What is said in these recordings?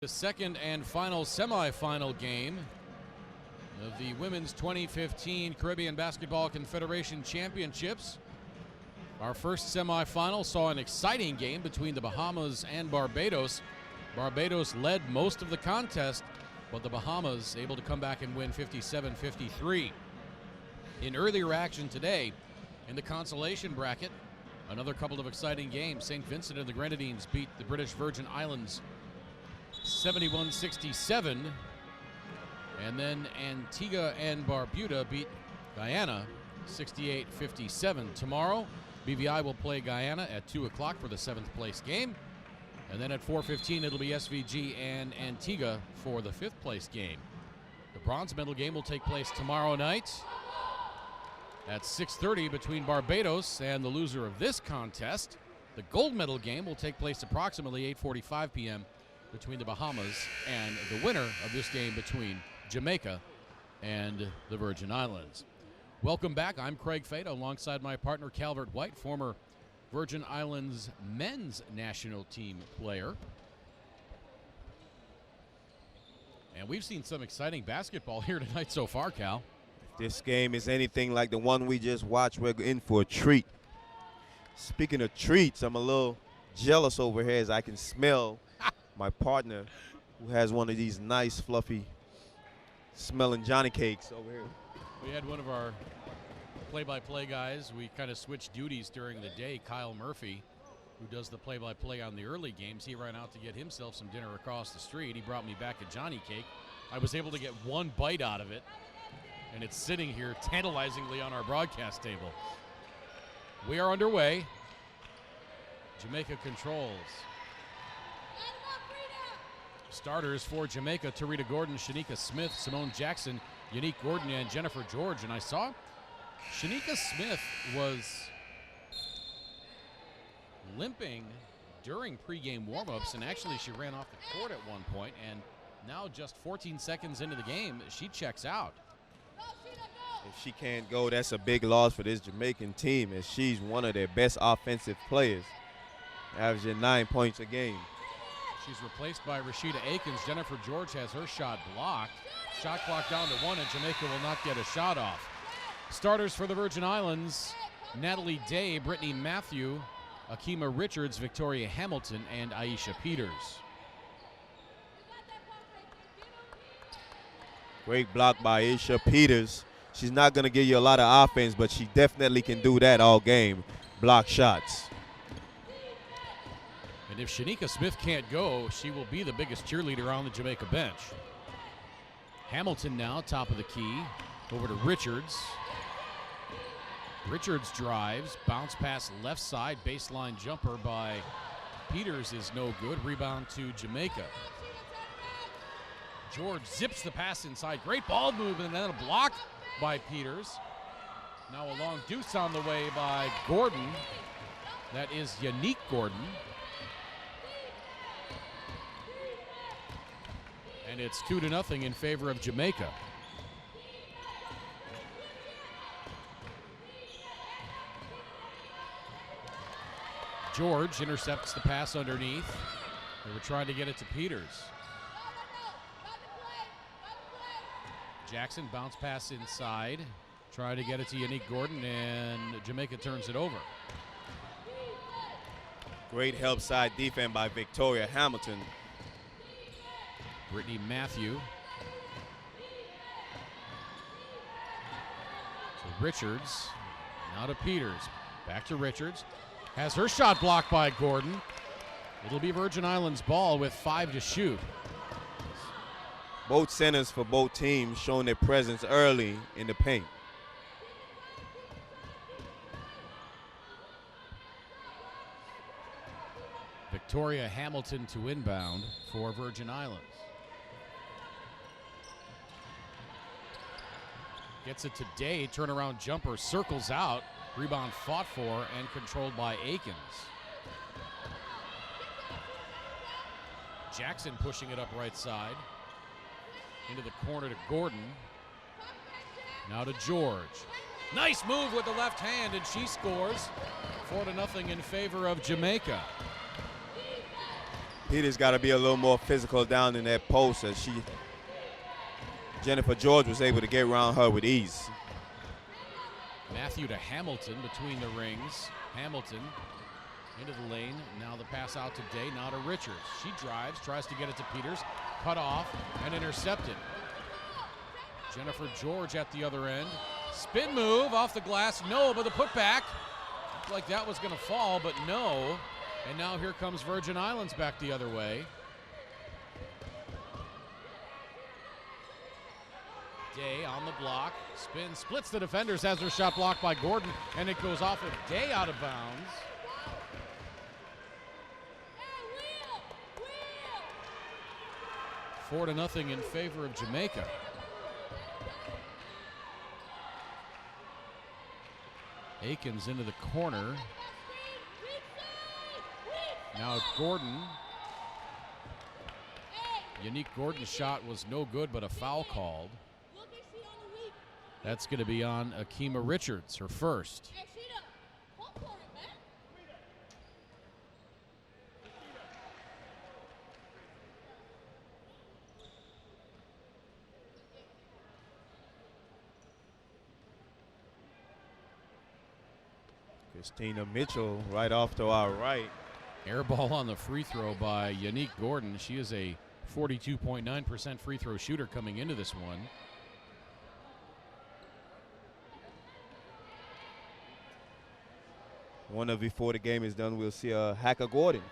The second and final semifinal game of the Women's 2015 Caribbean Basketball Confederation Championships. Our first semifinal saw an exciting game between the Bahamas and Barbados. Barbados led most of the contest, but the Bahamas able to come back and win 57-53. In earlier action today, in the consolation bracket, another couple of exciting games. St. Vincent and the Grenadines beat the British Virgin Islands 71-67, and then Antigua and Barbuda beat Guyana 68-57. Tomorrow, BVI will play Guyana at 2 o'clock for the 7th place game, and then at 4:15 it'll be SVG and Antigua for the 5th place game. The bronze medal game will take place tomorrow night at 6:30 between Barbados and the loser of this contest. The gold medal game will take place approximately 8:45 p.m. between the Bahamas and the winner of this game between Jamaica and the Virgin Islands. Welcome back. I'm Craig Fade alongside my partner Calvert White, former Virgin Islands men's national team player. And we've seen some exciting basketball here tonight so far, Cal. If this game is anything like the one we just watched, we're in for a treat. Speaking of treats, I'm a little jealous over here as I can smell my partner, who has one of these nice, fluffy, smelling Johnny cakes over here. We had one of our play-by-play guys. We kind of switched duties during the day. Kyle Murphy, who does the play-by-play on the early games, he ran out to get himself some dinner across the street. He brought me back a Johnny cake. I was able to get one bite out of it, and it's sitting here tantalizingly on our broadcast table. We are underway. Jamaica controls. Starters for Jamaica: Tarita Gordon, Shanika Smith, Simone Jackson, Unique Gordon, and Jennifer George. And I saw Shanika Smith was limping during pregame warmups, and actually she ran off the court at one point, and now just 14 seconds into the game, she checks out. If she can't go, that's a big loss for this Jamaican team, as she's one of their best offensive players, averaging 9 points a game. She's replaced by Rashida Akins. Jennifer George has her shot blocked. Shot clock down to 1, and Jamaica will not get a shot off. Starters for the Virgin Islands: Natalie Day, Brittany Matthew, Akima Richards, Victoria Hamilton, and Aisha Peters. Great block by Aisha Peters. She's not going to give you a lot of offense, but she definitely can do that all game. Block shots. And if Shanika Smith can't go, she will be the biggest cheerleader on the Jamaica bench. Hamilton now, top of the key, over to Richards. Richards drives, bounce pass left side, baseline jumper by Peters is no good. Rebound to Jamaica. George zips the pass inside. Great ball movement, and then a block by Peters. Now a long deuce on the way by Gordon. That is Unique Gordon. And it's 2-0 in favor of Jamaica. George intercepts the pass underneath. They were trying to get it to Peters. Jackson bounce pass inside. Trying to get it to Unique Gordon, and Jamaica turns it over. Great help side defense by Victoria Hamilton. Brittany Matthew. To Richards. Now to Peters. Back to Richards. Has her shot blocked by Gordon. It'll be Virgin Islands ball with 5 to shoot. Both centers for both teams showing their presence early in the paint. Victoria Hamilton to inbound for Virgin Islands. Gets it to Day, turnaround jumper, circles out. Rebound fought for and controlled by Akins. Jackson pushing it up right side. Into the corner to Gordon. Now to George. Nice move with the left hand, and she scores. 4-0 in favor of Jamaica. Peter's got to be a little more physical down in that post as Jennifer George was able to get around her with ease. Matthew to Hamilton between the rings. Hamilton into the lane. Now the pass out to Day, now to Richards. She drives, tries to get it to Peters. Cut off and intercepted. Jennifer George at the other end. Spin move off the glass. No, but the putback. Looked like that was going to fall, but no. And now here comes Virgin Islands back the other way. Day on the block. Spin, splits the defenders, has her shot blocked by Gordon, and it goes off with Day out of bounds. 4-0 in favor of Jamaica. Akins into the corner. Now Gordon. Unique Gordon's shot was no good, but a foul called. That's going to be on Akima Richards, her first. Christina Mitchell right off to our right. Air ball on the free throw by Unique Gordon. She is a 42.9% free throw shooter coming into this one. Wonder before the game is done, we'll see a Hacker Gordon.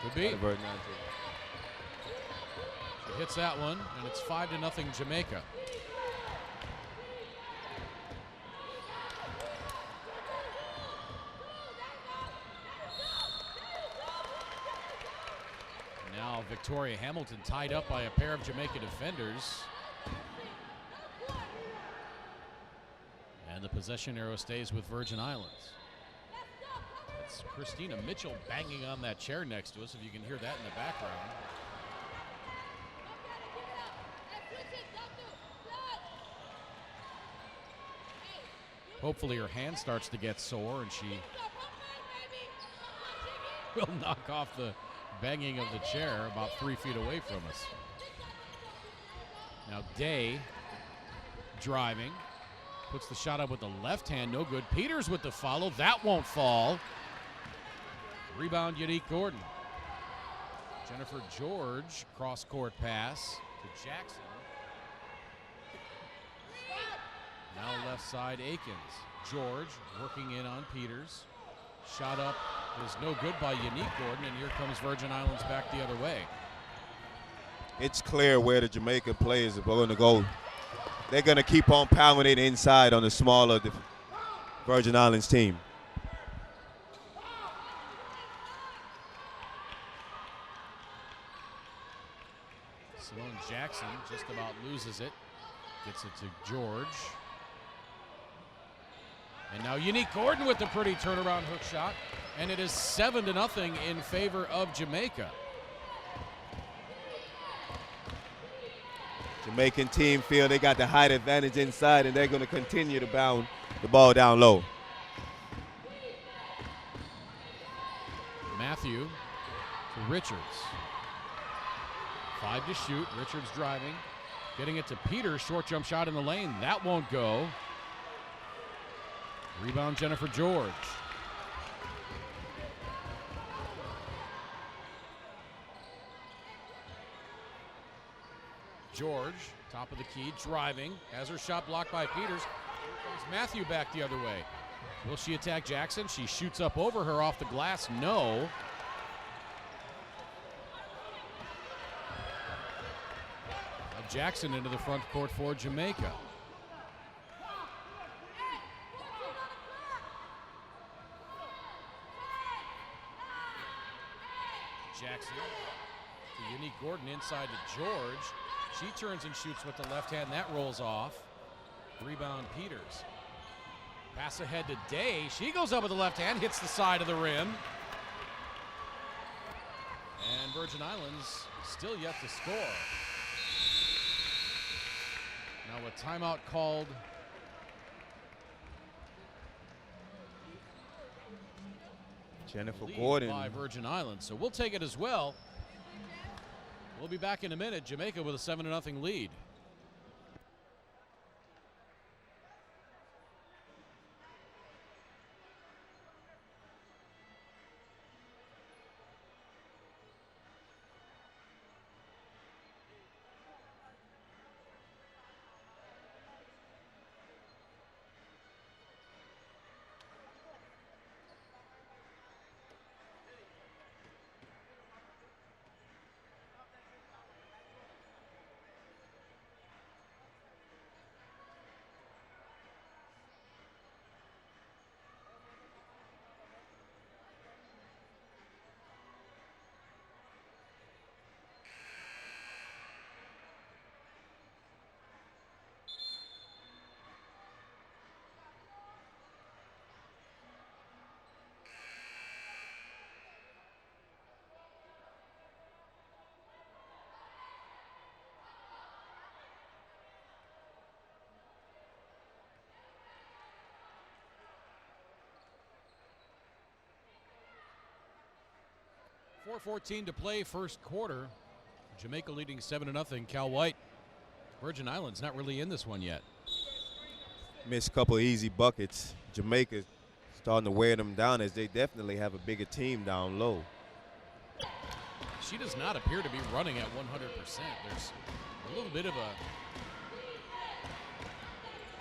Could be. She hits that one, and it's 5-0 Jamaica. Now Victoria Hamilton tied up by a pair of Jamaica defenders. And the possession arrow stays with Virgin Islands. That's Christina Mitchell banging on that chair next to us, if you can hear that in the background. Hopefully her hand starts to get sore and she will knock off the banging of the chair about 3 feet away from us. Now Day driving, puts the shot up with the left hand, no good. Peters with the follow, that won't fall. Rebound Unique Gordon. Jennifer George, cross-court pass to Jackson. Now left side Akins. George working in on Peters. Shot up is no good by Unique Gordon, and here comes Virgin Islands back the other way. It's clear where the Jamaican players are going to go. They're going to keep on pounding it inside on the smaller Virgin Islands team. Simone Jackson just about loses it. Gets it to George. And now Unique Gordon with the pretty turnaround hook shot. And it is 7-0 in favor of Jamaica. Jamaican team feel they got the height advantage inside, and they're going to continue to bound the ball down low. Matthew to Richards. 5 to shoot. Richards driving. Getting it to Peters. Short jump shot in the lane. That won't go. Rebound Jennifer George. George, top of the key, driving. Has her shot blocked by Peters. Here comes Matthew back the other way. Will she attack Jackson? She shoots up over her off the glass. No. Now Jackson into the front court for Jamaica. Jackson to Unique Gordon inside to George. She turns and shoots with the left hand. That rolls off. Rebound Peters. Pass ahead to Day. She goes up with the left hand, hits the side of the rim. And Virgin Islands still yet to score. Now a timeout called. Jennifer Gordon by Virgin Islands, so we'll take it as well. We'll be back in a minute. Jamaica with a 7-0 lead. .4:14 to play, first quarter. Jamaica leading 7-0. Cal White, Virgin Islands not really in this one yet. Missed a couple of easy buckets. Jamaica starting to wear them down as they definitely have a bigger team down low. She does not appear to be running at 100%. There's a little bit of a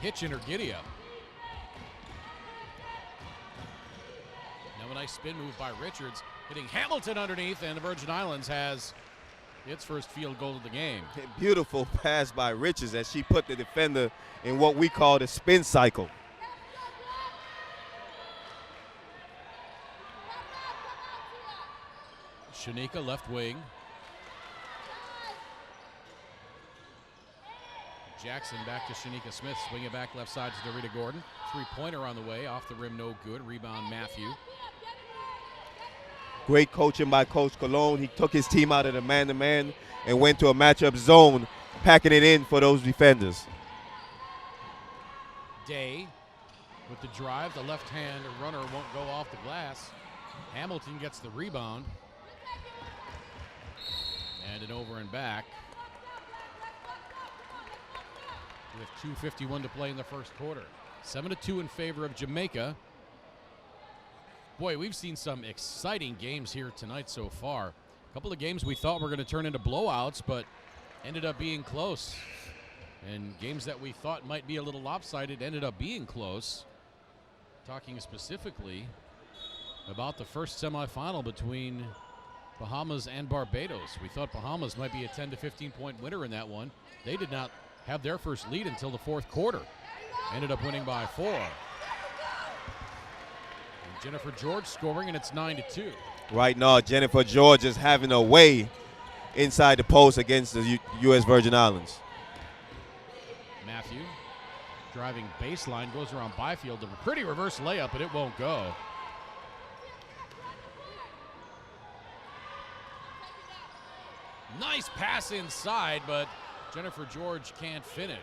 hitch in her giddy-up. Now a nice spin move by Richards, hitting Hamilton underneath, and the Virgin Islands has its first field goal of the game. Beautiful pass by Richards as she put the defender in what we call the spin cycle. Shanika left wing. Jackson back to Shanika Smith. Swing it back left side to Dorita Gordon. Three-pointer on the way. Off the rim, no good. Rebound, Matthew. Great coaching by Coach Colon. He took his team out of the man-to-man and went to a matchup zone, packing it in for those defenders. Day with the drive. The left-hand runner won't go off the glass. Hamilton gets the rebound. And an over and back. With 2:51 to play in the first quarter. 7-2 in favor of Jamaica. Boy, we've seen some exciting games here tonight so far. A couple of games we thought were going to turn into blowouts, but ended up being close. And games that we thought might be a little lopsided ended up being close. Talking specifically about the first semifinal between Bahamas and Barbados. We thought Bahamas might be a 10 to 15 point winner in that one. They did not have their first lead until the fourth quarter. Ended up winning by 4. And Jennifer George scoring, and it's 9-2. Right now, Jennifer George is having a way inside the post against the U.S. Virgin Islands. Matthew driving baseline, goes around Byfield. A pretty reverse layup, but it won't go. Nice pass inside, but Jennifer George can't finish.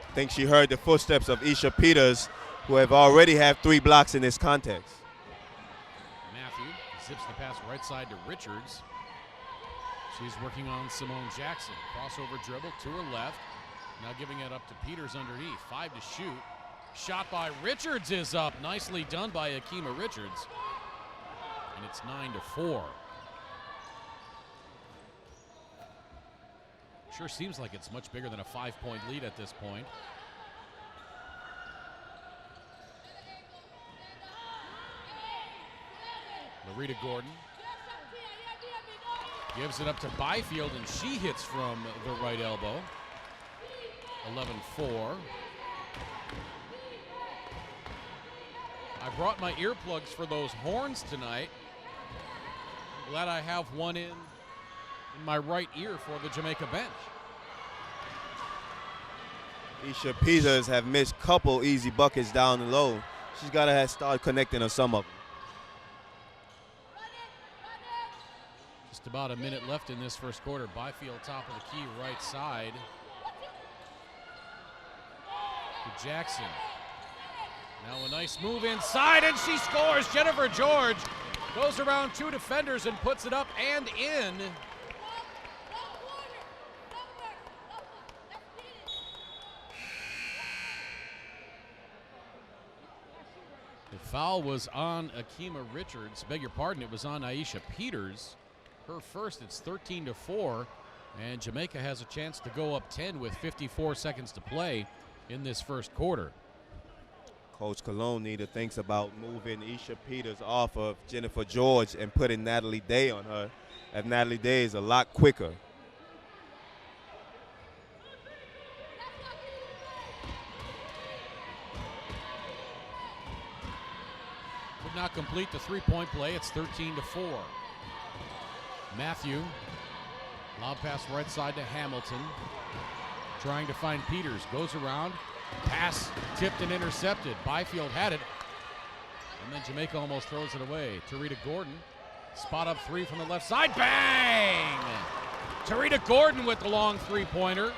I think she heard the footsteps of Isha Peters, who have already had 3 blocks in this contest. Matthew zips the pass right side to Richards. She's working on Simone Jackson. Crossover dribble to her left. Now giving it up to Peters underneath. 5 to shoot. Shot by Richards is up. Nicely done by Akima Richards. And it's 9-4. Sure seems like it's much bigger than a 5-point lead at this point. Larita Gordon gives it up to Byfield, and she hits from the right elbow. 11-4. I brought my earplugs for those horns tonight. I'm glad I have one in my right ear for the Jamaica bench. Isha Peters have missed a couple easy buckets down low. She's got to start connecting on some of them. Just about a minute left in this first quarter. Byfield top of the key right side. To Jackson. Now a nice move inside, and she scores. Jennifer George goes around 2 defenders and puts it up and in. Foul was on Akima Richards. Beg your pardon, it was on Aisha Peters. Her first, it's 13-4. And Jamaica has a chance to go up 10 with 54 seconds to play in this first quarter. Coach Cologne neither thinks about moving Isha Peters off of Jennifer George and putting Natalie Day on her, as Natalie Day is a lot quicker. Could not complete the three-point play. It's 13-4. Matthew, lob pass right side to Hamilton. Trying to find Peters. Goes around. Pass tipped and intercepted. Byfield had it. And then Jamaica almost throws it away. Tarita Gordon. Spot up three from the left side. Bang! Tarita Gordon with the long three-pointer.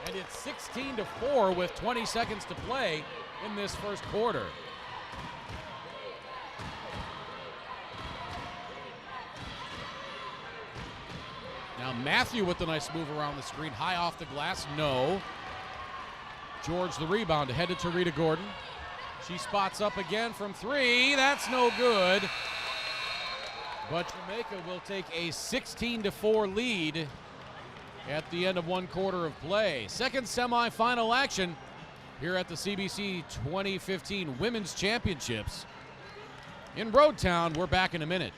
And it's 16-4 with 20 seconds to play in this first quarter. Now Matthew with the nice move around the screen. High off the glass, no. George the rebound, ahead to Tarita Gordon. She spots up again from three. That's no good. But Jamaica will take a 16-4 lead at the end of one quarter of play. Second semifinal action here at the CBC 2015 Women's Championships in Road Town. We're back in a minute.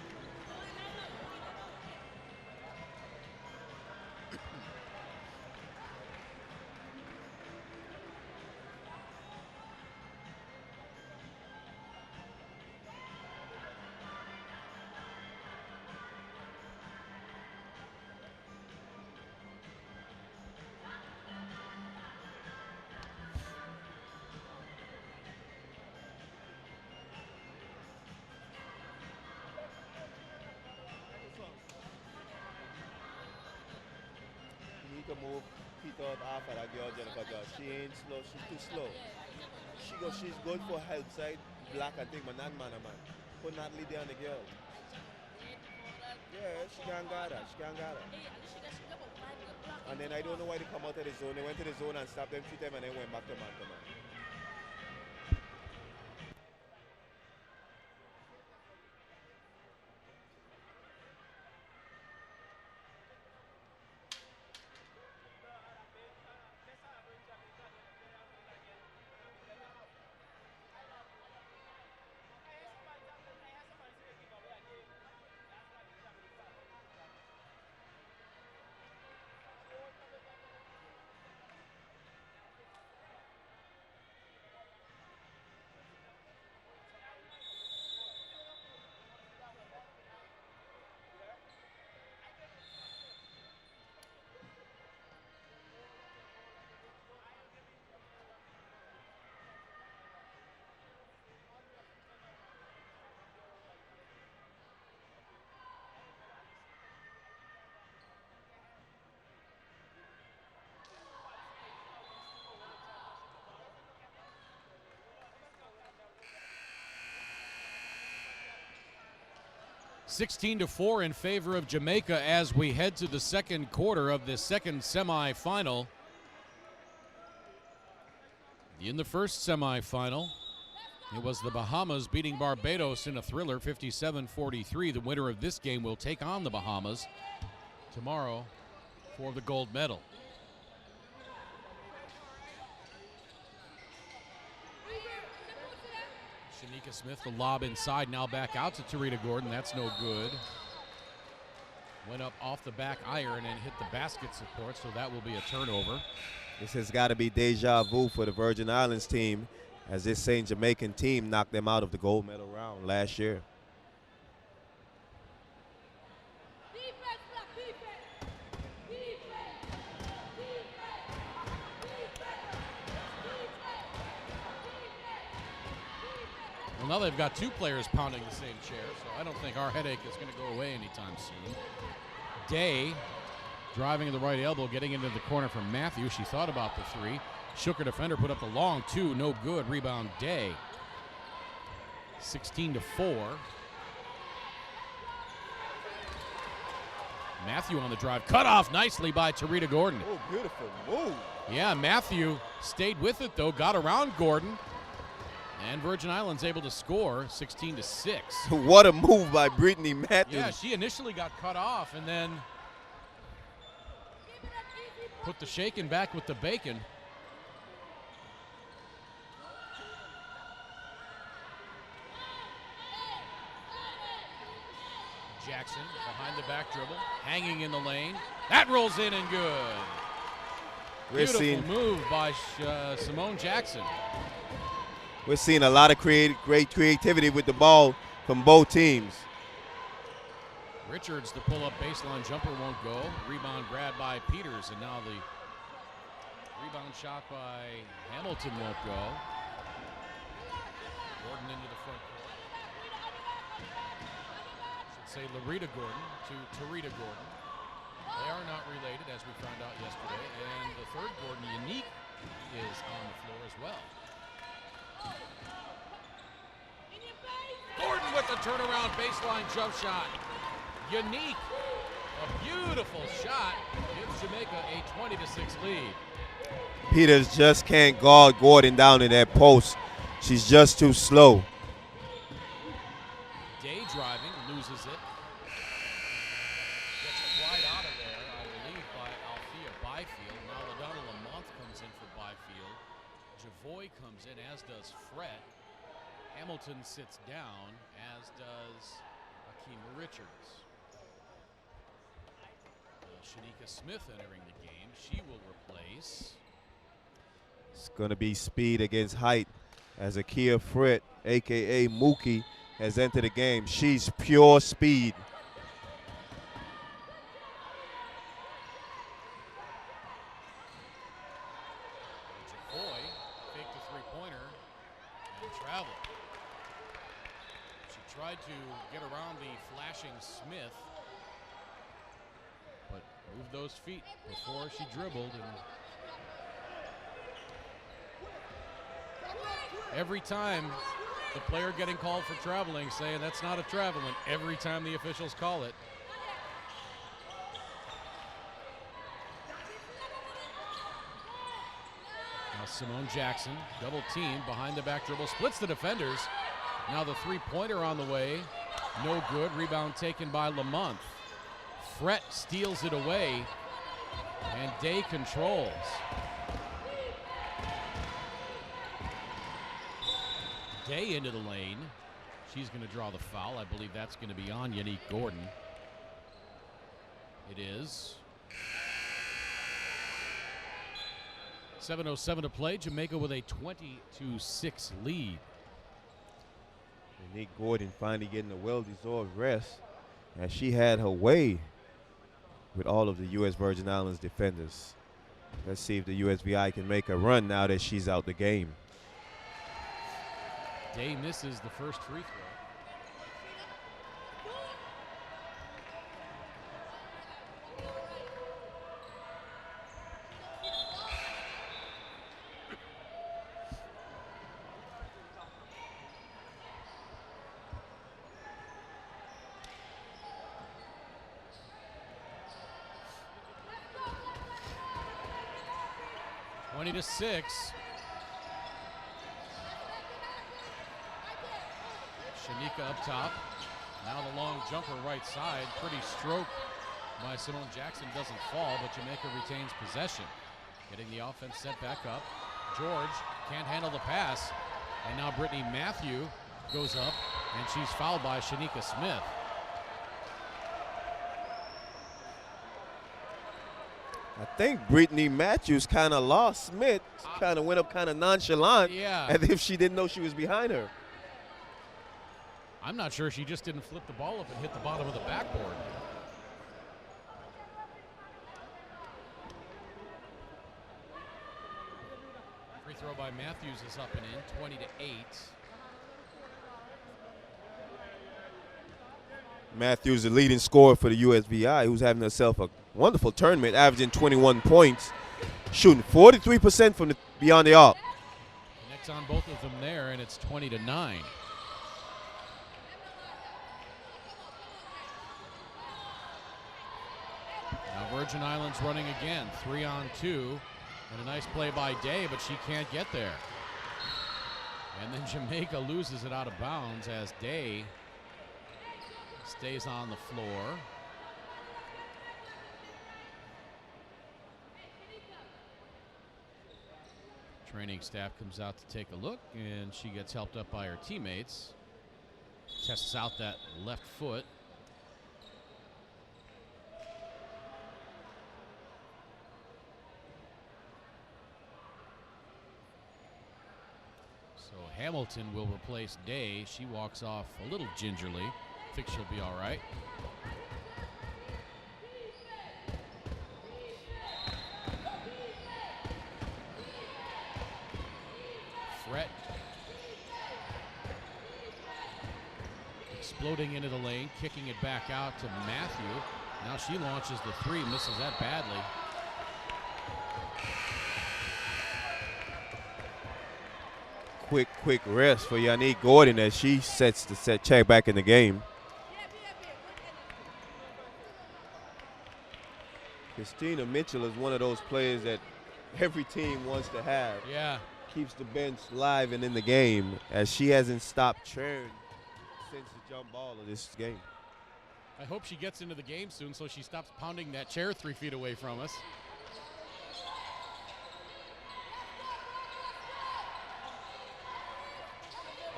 Move Peter out after that girl Jennifer George. She ain't slow, she's too slow. She's going for help side, black and thing, but not man. Put Natalie there on the girl. Yeah, she can't guard her. And then I don't know why they come out of the zone. They went to the zone and stopped them 3 times and then went back to man to man. (16-4) in favor of Jamaica as we head to the second quarter of this second semifinal. In the first semifinal, it was the Bahamas beating Barbados in a thriller, 57-43. The winner of this game will take on the Bahamas tomorrow for the gold medal. Shanika Smith, the lob inside, now back out to Tarita Gordon. That's no good. Went up off the back iron and hit the basket support, so that will be a turnover. This has got to be deja vu for the Virgin Islands team, as this same Jamaican team knocked them out of the gold medal round last year. Well, now they've got two players pounding the same chair, so I don't think our headache is going to go away anytime soon. Day driving to the right elbow, getting into the corner from Matthew. She thought about the three. Shook her defender, put up the long two, no good. Rebound Day. 16-4. Matthew on the drive. Cut off nicely by Tarita Gordon. Oh, beautiful move. Yeah, Matthew stayed with it, though. Got around Gordon. And Virgin Islands able to score 16-6. What a move by Brittany Matthews. Yeah, she initially got cut off and then put the shaking back with the bacon. Jackson behind the back dribble, hanging in the lane. That rolls in and good. Beautiful move by Simone Jackson. We're seeing a lot of great creativity with the ball from both teams. Richards, the pull-up baseline jumper won't go. Rebound grabbed by Peters, and now the rebound shot by Hamilton won't go. Gordon into the front court. Should say Larita Gordon to Tarita Gordon. They are not related, as we found out yesterday. And the third Gordon, Unique, is on the floor as well. Gordon with the turnaround baseline jump shot. Unique, a beautiful shot, gives Jamaica a 20-6 lead. Peters just can't guard Gordon down in that post. She's just too slow. Day driving, loses it. Gets right out of there, I believe, by Althea Byfield. Now LaDonna Lamont comes in for Byfield. Javoy comes in, as does Fred. Hamilton sits down, as does Akima Richards. Shanika Smith entering the game. She will replace. It's going to be speed against height as Akia Fred, a.k.a. Mookie, has entered the game. She's pure speed. Javoy faked the three-pointer and traveled. She tried to get around the flashing Smith, but moved those feet before she dribbled. And every time the player getting called for traveling saying that's not a travel, and every time the officials call it. Now Simone Jackson, double team behind the back dribble, splits the defenders. Now the three-pointer on the way, no good. Rebound taken by Lamont. Fret steals it away, and Day controls. Day into the lane. She's going to draw the foul. I believe that's going to be on Unique Gordon. It is. 7:07 to play. Jamaica with a 20-6 lead. Unique Gordon finally getting a well-deserved rest, as she had her way with all of the U.S. Virgin Islands defenders. Let's see if the USVI can make a run now that she's out the game. Day misses the first free throw. To 6. Shanika up top. Now the long jumper right side. Pretty stroke by Simone Jackson. Doesn't fall, but Jamaica retains possession. Getting the offense set back up. George can't handle the pass. And now Brittany Matthew goes up, and she's fouled by Shanika Smith. I think Brittany Matthews kind of lost Smith. Kind of went up kind of nonchalant, as if she didn't know she was behind her. I'm not sure she just didn't flip the ball up and hit the bottom of the backboard. Free throw by Matthews is up and in, 20-8. Matthews, the leading scorer for the USVI, who's having herself a wonderful tournament, averaging 21 points, shooting 43% from beyond the arc. Connects on both of them there, and it's 20-9. Now Virgin Islands running again, 3-on-2, and a nice play by Day, but she can't get there. And then Jamaica loses it out of bounds as Day stays on the floor. Training staff comes out to take a look, and she gets helped up by her teammates. Tests out that left foot. So Hamilton will replace Day. She walks off a little gingerly. I think she'll be all right. Fret exploding into the lane, kicking it back out to Matthew. Now she launches the three, misses that badly. Quick rest for Yannick Gordon as she sets the set check back in the game. Christina Mitchell is one of those players that every team wants to have. Yeah. Keeps the bench live and in the game, as she hasn't stopped churn since the jump ball of this game. I hope she gets into the game soon so she stops pounding that chair 3 feet away from us.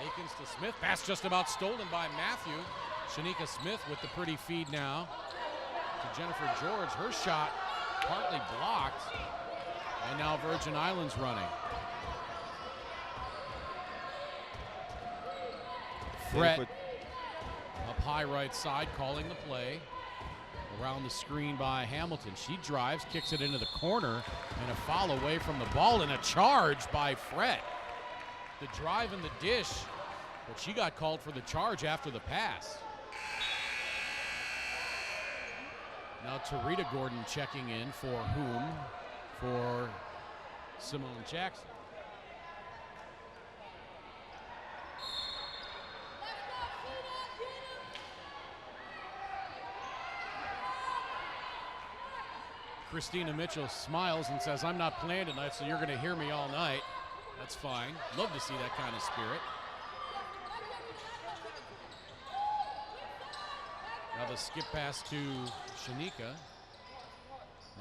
Akins to Smith. Pass just about stolen by Matthew. Shanika Smith with the pretty feed now to Jennifer George. Her shot partly blocked. And now Virgin Islands running. Fret up high right side, calling the play. Around the screen by Hamilton. She drives, kicks it into the corner, and a foul away from the ball, and a charge by Fret. The drive and the dish, but she got called for the charge after the pass. Now Tarita Gordon checking in for whom? For Simone Jackson. Christina Mitchell smiles and says, "I'm not playing tonight, so you're going to hear me all night." That's fine. Love to see that kind of spirit. Now the skip pass to Shanika.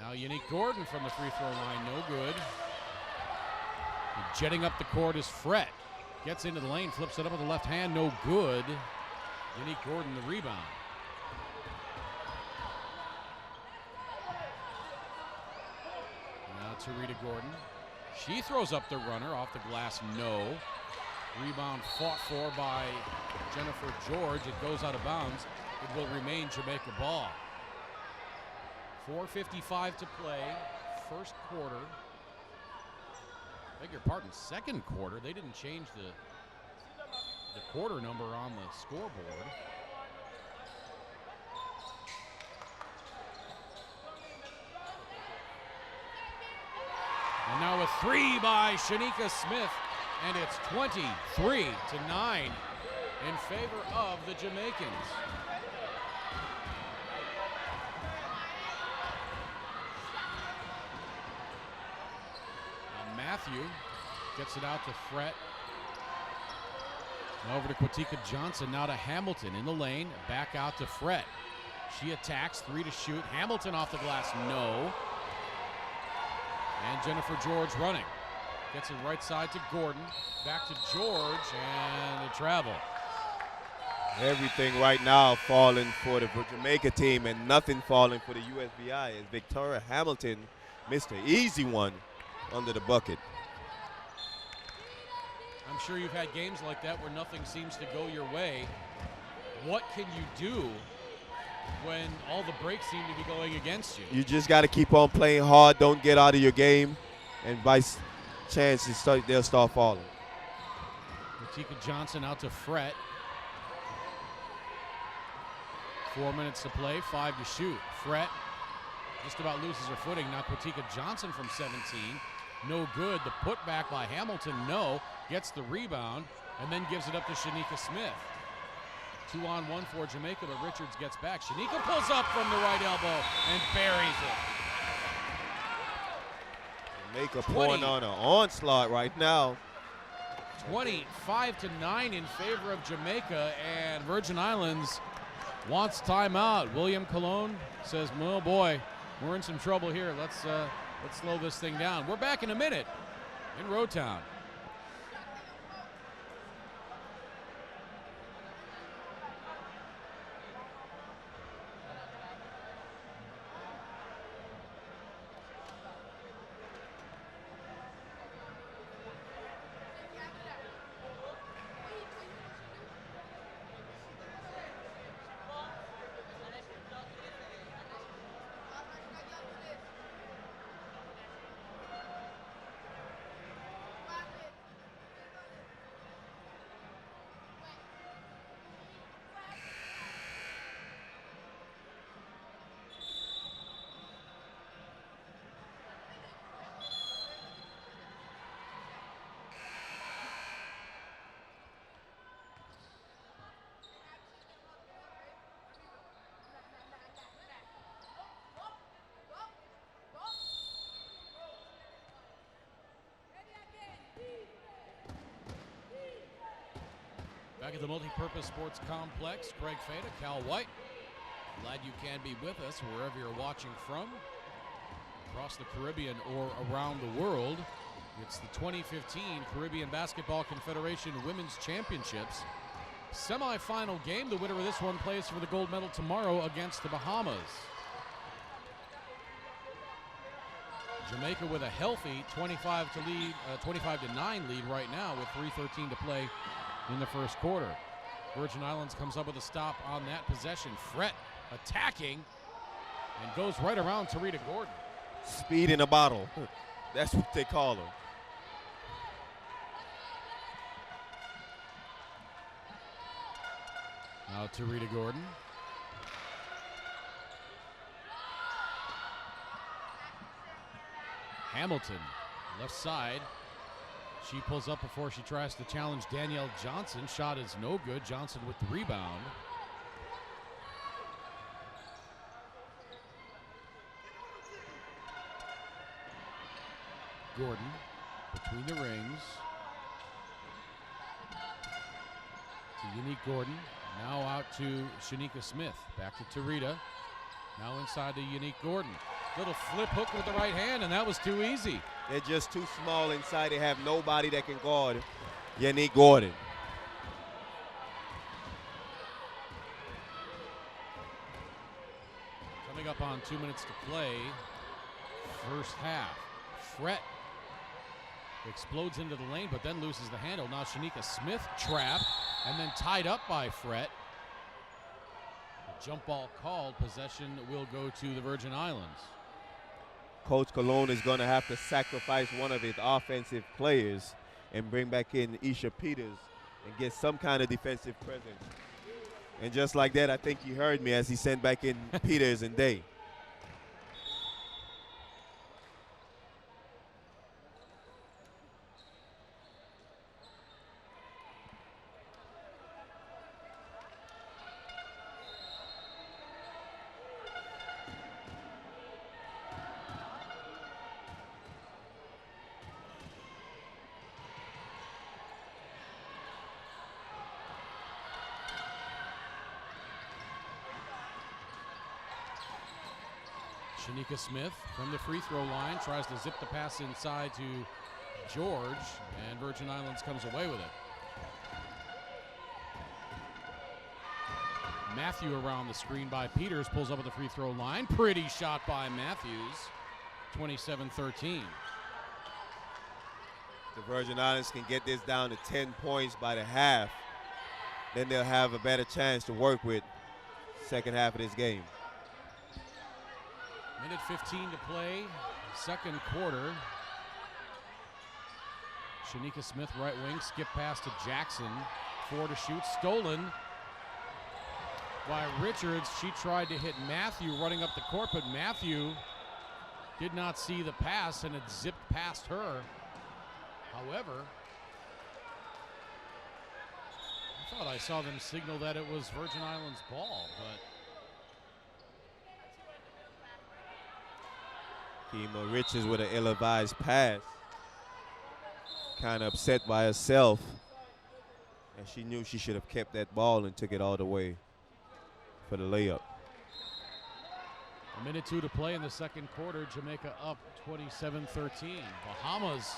Now Yannick Gordon from the free throw line, no good. Jetting up the court is Fret. Gets into the lane, flips it up with the left hand, no good. Yannick Gordon the rebound. Now Tarita Gordon. She throws up the runner off the glass, no. Rebound fought for by Jennifer George. It goes out of bounds. It will remain Jamaica ball. 4:55 to play, first quarter. Beg your pardon, second quarter. They didn't change the quarter number on the scoreboard. And now a three by Shanika Smith, and it's 23-9 in favor of the Jamaicans. Now Matthew gets it out to Fret. Over to Kwatika Johnson, now to Hamilton in the lane, back out to Fret. She attacks, three to shoot. Hamilton off the glass, no. And Jennifer George running. Gets it right side to Gordon. Back to George, and the travel. Everything right now falling for the Jamaica team and nothing falling for the USVI as Victoria Hamilton missed an easy one under the bucket. I'm sure you've had games like that where nothing seems to go your way. What can you do when all the breaks seem to be going against you? You just got to keep on playing hard. Don't get out of your game, and by chance they'll start falling. Kwatika Johnson out to Fret. 4 minutes to play, 5 to shoot. Fret just about loses her footing. Now Kwatika Johnson from 17. No good. The putback by Hamilton, no. Gets the rebound and then gives it up to Shanika Smith. 2-on-1 for Jamaica, but Richards gets back. Shanika pulls up from the right elbow and buries it. Jamaica pouring on an onslaught right now. 25-9 in favor of Jamaica, and Virgin Islands wants timeout. William Colon says, "Oh boy, we're in some trouble here. Let's slow this thing down." We're back in a minute in Rotown. Back at the Multipurpose Sports Complex, Greg Fada, Cal White. Glad you can be with us wherever you're watching from, across the Caribbean or around the world. It's the 2015 Caribbean Basketball Confederation Women's Championships semifinal game. The winner of this one plays for the gold medal tomorrow against the Bahamas. Jamaica with a healthy 25-9 lead right now with 3:13 to play in the first quarter. Virgin Islands comes up with a stop on that possession. Fret attacking and goes right around Tarita Gordon. Speed in a bottle. That's what they call her. Now Tarita Gordon. Hamilton, left side. She pulls up before she tries to challenge Danielle Johnson. Shot is no good. Johnson with the rebound. Gordon between the rings. To Unique Gordon. Now out to Shanika Smith. Back to Tarita. Now inside to Unique Gordon. Little flip hook with the right hand, and that was too easy. They're just too small inside. They have nobody that can guard Unique Gordon. Coming up on 2 minutes to play, first half. Fret explodes into the lane, but then loses the handle. Now Shanika Smith trapped and then tied up by Fret. The jump ball called. Possession will go to the Virgin Islands. Coach Colon is going to have to sacrifice one of his offensive players and bring back in Isha Peters and get some kind of defensive presence. And just like that, I think you heard me as he sent back in Peters and Day. Shanika Smith from the free throw line tries to zip the pass inside to George, and Virgin Islands comes away with it. Matthew around the screen by Peters, pulls up at the free throw line. Pretty shot by Matthews, 27-13. The Virgin Islands can get this down to 10 points by the half, then they'll have a better chance to work with second half of this game. Minute 15 to play, second quarter. Shanika Smith, right wing, skip pass to Jackson. 4 to shoot, stolen by Richards. She tried to hit Matthew running up the court, but Matthew did not see the pass and it zipped past her. However, I thought I saw them signal that it was Virgin Islands' ball, but Kima Richards with an ill-advised pass. kind of upset by herself. And she knew she should have kept that ball and took it all the way for the layup. A minute 2 to play in the second quarter. Jamaica up 27-13. Bahamas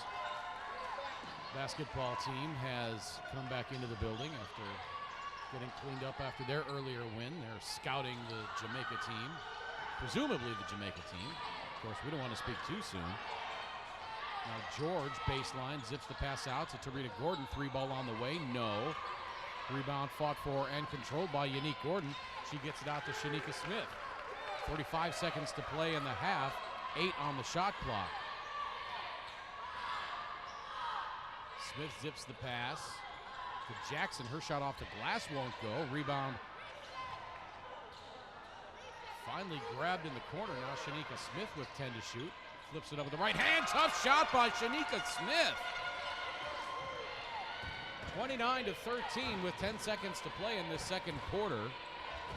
basketball team has come back into the building after getting cleaned up after their earlier win. They're scouting the Jamaica team, presumably the Jamaica team. Of course, we don't want to speak too soon. Now George, baseline, zips the pass out to Tarita Gordon. 3-ball on the way, no. Rebound fought for and controlled by Unique Gordon. She gets it out to Shanika Smith. 45 seconds to play in the half, 8 on the shot clock. Smith zips the pass to Jackson. Her shot off the glass won't go. Rebound finally grabbed in the corner. Now Shanika Smith with 10 to shoot. Flips it up with the right hand. Tough shot by Shanika Smith. 29-13 with 10 seconds to play in this second quarter.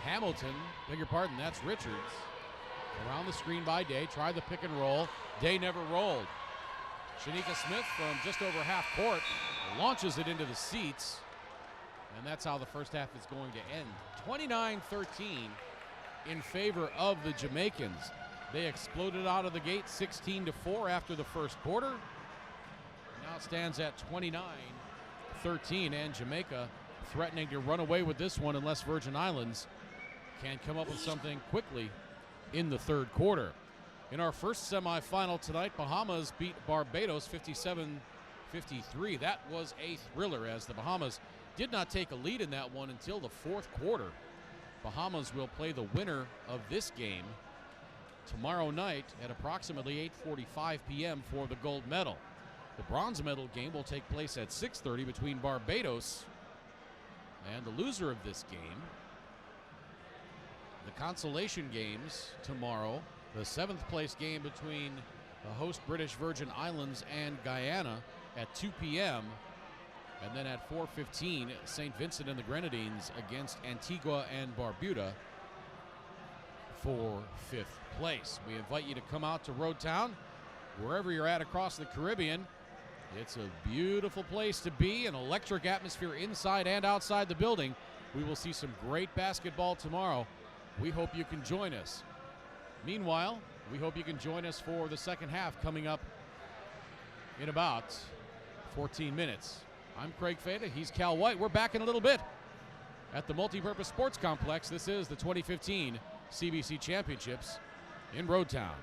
Hamilton, beg your pardon, that's Richards. Around the screen by Day, tried the pick and roll. Day never rolled. Shanika Smith from just over half court launches it into the seats. And that's how the first half is going to end. 29-13 in favor of the Jamaicans. They exploded out of the gate 16-4 after the first quarter. Now it stands at 29-13, and Jamaica threatening to run away with this one unless Virgin Islands can come up with something quickly in the third quarter. In our first semifinal tonight, Bahamas beat Barbados 57-53. That was a thriller, as the Bahamas did not take a lead in that one until the fourth quarter. Bahamas will play the winner of this game tomorrow night at approximately 8:45 p.m. for the gold medal. The bronze medal game will take place at 6:30 between Barbados and the loser of this game. The consolation games tomorrow, the 7th place game between the host British Virgin Islands and Guyana at 2 p.m. And then at 4:15, St. Vincent and the Grenadines against Antigua and Barbuda for 5th place. We invite you to come out to Road Town, wherever you're at across the Caribbean. It's a beautiful place to be, an electric atmosphere inside and outside the building. We will see some great basketball tomorrow. We hope you can join us. Meanwhile, we hope you can join us for the second half coming up in about 14 minutes. I'm Craig Fada. He's Cal White. We're back in a little bit at the Multipurpose Sports Complex. This is the 2015 CBC Championships in Road Town.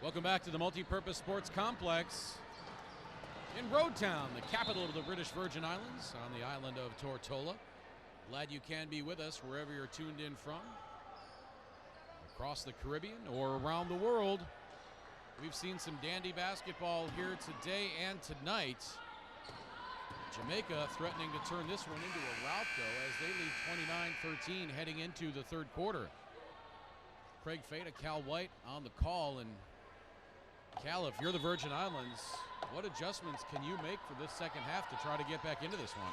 Welcome back to the Multi-Purpose Sports Complex in Roadtown, the capital of the British Virgin Islands, on the island of Tortola. Glad you can be with us wherever you're tuned in from, across the Caribbean or around the world. We've seen some dandy basketball here today and tonight. Jamaica threatening to turn this one into a rout, though, as they lead 29-13 heading into the third quarter. Craig Fada, Cal White on the call. And Cal, if you're the Virgin Islands, what adjustments can you make for this second half to try to get back into this one?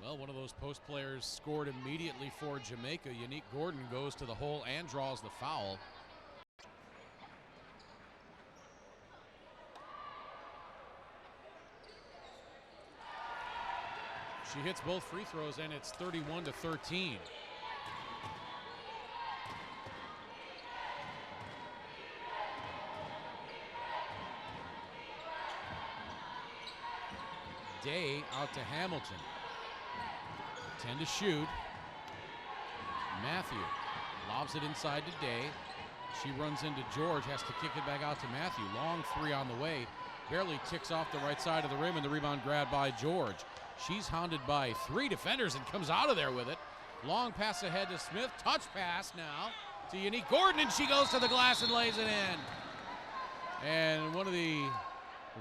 Well, one of those post players scored immediately for Jamaica. Unique Gordon goes to the hole and draws the foul. She hits both free throws, and it's 31-13. Day out to Hamilton. 10 to shoot. Matthew lobs it inside to Day. She runs into George, has to kick it back out to Matthew. Long three on the way. Barely ticks off the right side of the rim, and the rebound grabbed by George. She's hounded by three defenders and comes out of there with it. Long pass ahead to Smith. Touch pass now to Unique Gordon, and she goes to the glass and lays it in. And one of the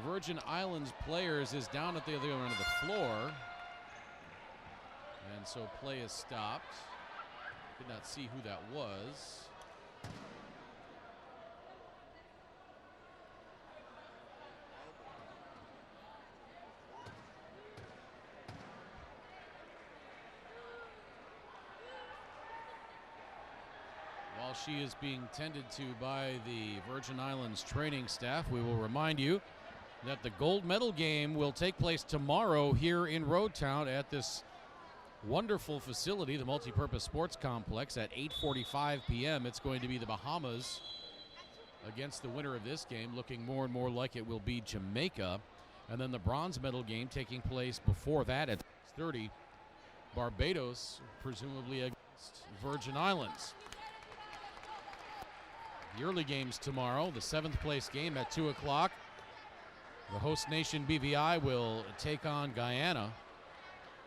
Virgin Islands players is down at the other end of the floor. And so play is stopped. Did not see who that was. While she is being tended to by the Virgin Islands training staff, we will remind you that the gold medal game will take place tomorrow here in Roadtown at this wonderful facility, the Multi-Purpose Sports Complex, at 8:45 p.m. It's going to be the Bahamas against the winner of this game, looking more and more like it will be Jamaica. And then the bronze medal game taking place before that at 6:30, Barbados, presumably against Virgin Islands. The early games tomorrow, the 7th place game at 2 o'clock. The host nation BVI will take on Guyana.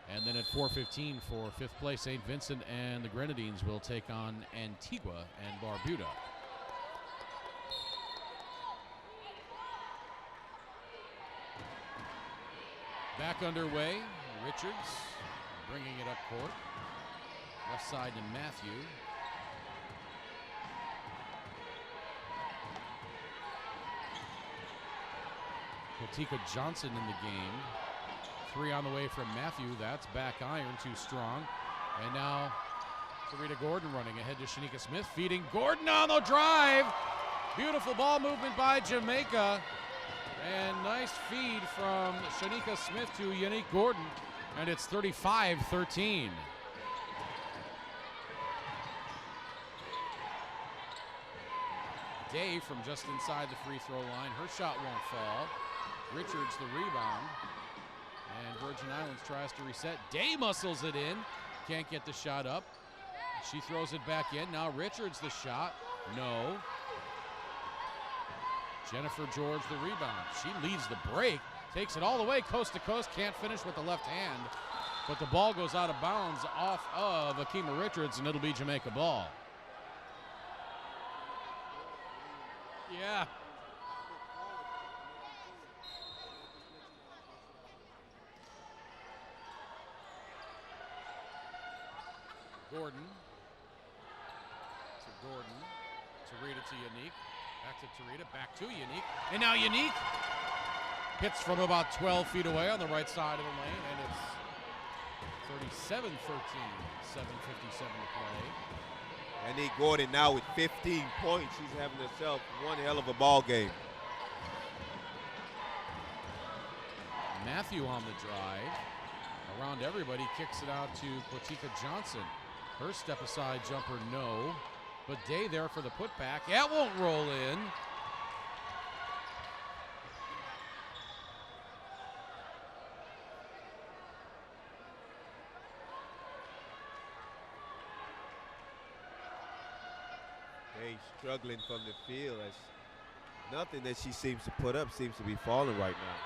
And then at 4:15 for 5th place, St. Vincent and the Grenadines will take on Antigua and Barbuda. Back underway, Richards bringing it up court. Left side to Matthew. Kotika Johnson in the game. Three on the way from Matthew. That's back iron, too strong. And now Sarita Gordon running ahead to Shanika Smith, feeding Gordon on the drive. Beautiful ball movement by Jamaica. And nice feed from Shanika Smith to Unique Gordon. And it's 35-13. Day from just inside the free throw line. Her shot won't fall. Richards the rebound. And Virgin Islands tries to reset. Day muscles it in. Can't get the shot up. She throws it back in. Now Richards the shot. No. Jennifer George the rebound. She leads the break. Takes it all the way coast to coast. Can't finish with the left hand. But the ball goes out of bounds off of Akima Richards, and it'll be Jamaica ball. Yeah. Gordon to Gordon, Tarita to Unique, back to Tarita, back to Unique, and now Unique hits from about 12 feet away on the right side of the lane, and it's 37-13, 7:57 to play. Unique Gordon now with 15 points. She's having herself one hell of a ball game. Matthew on the drive, around everybody, kicks it out to Kotika Johnson. Her step aside jumper, no. But Day there for the putback. That won't roll in. May struggling from the field. As nothing that she seems to put up seems to be falling right now.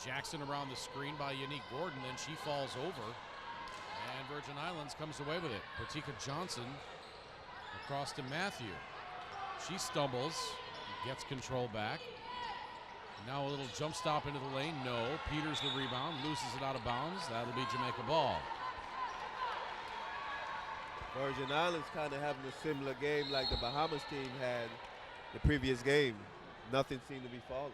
Jackson around the screen by Unique Gordon, then she falls over. And Virgin Islands comes away with it. Pratika Johnson across to Matthew. She stumbles, gets control back. Now a little jump stop into the lane, no. Peters the rebound, loses it out of bounds. That'll be Jamaica ball. Virgin Islands kind of having a similar game like the Bahamas team had the previous game. Nothing seemed to be falling.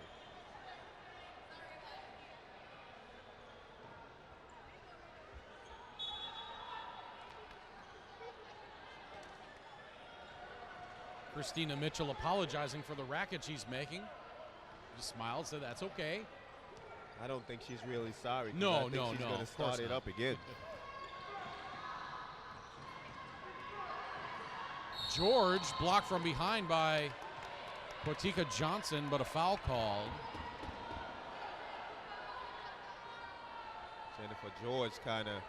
Christina Mitchell apologizing for the racket she's making. Just smiled, said that's okay. I don't think she's really sorry. No, she's going to start it up again. George blocked from behind by Pratika Johnson, but a foul called. Jennifer George kind of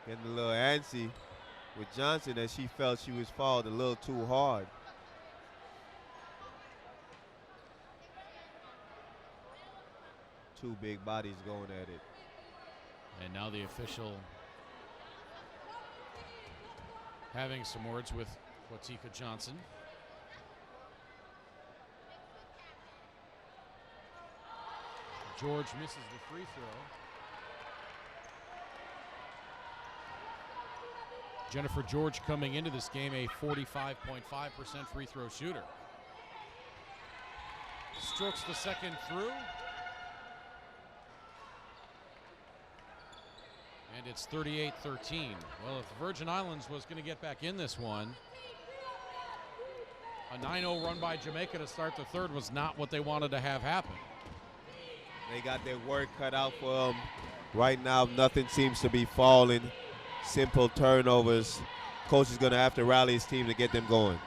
getting a little antsy with Johnson as she felt she was fouled a little too hard. Two big bodies going at it. And now the official having some words with Pratika Johnson. George misses the free throw. Jennifer George coming into this game a 45.5% free throw shooter. Strokes the second through. And it's 38-13. Well, if the Virgin Islands was going to get back in this one, a 9-0 run by Jamaica to start the third was not what they wanted to have happen. They got their work cut out for them. Right now, nothing seems to be falling. Simple turnovers. Coach is going to have to rally his team to get them going.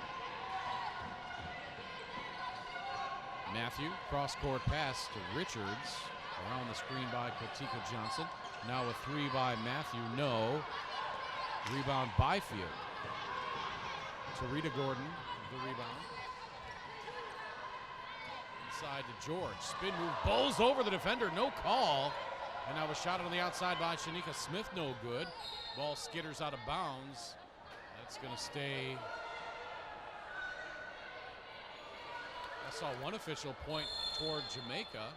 Matthew, cross-court pass to Richards. Around the screen by Pratika Johnson. Now a three by Matthew, no. Rebound Byfield. Tarita Gordon, the rebound. Inside to George, spin move, bowls over the defender, no call. And now a shot on the outside by Shanika Smith, no good. Ball skitters out of bounds. That's gonna stay. I saw one official point toward Jamaica.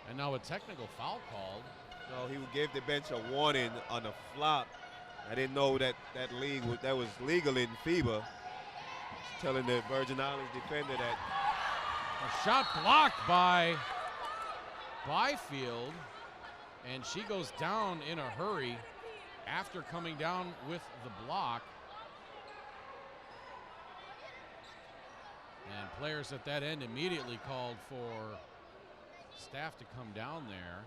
And now a technical foul called. No, he gave the bench a warning on a flop. I didn't know that that was legal in FIBA. Telling the Virgin Islands defender that. A shot blocked by Byfield, and she goes down in a hurry after coming down with the block. And players at that end immediately called for staff to come down there.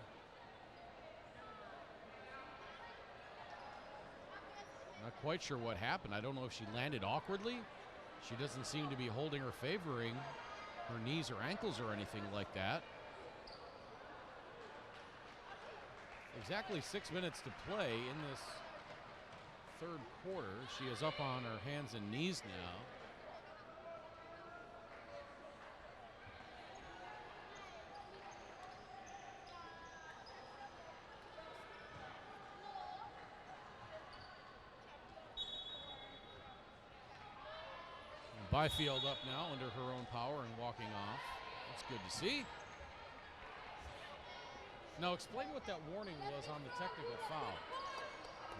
Not quite sure what happened. I don't know if she landed awkwardly. She doesn't seem to be holding or favoring her knees or ankles or anything like that. Exactly 6 minutes to play in this third quarter. She is up on her hands and knees now. Byfield up now under her own power and walking off. That's good to see. Now explain what that warning was on the technical foul.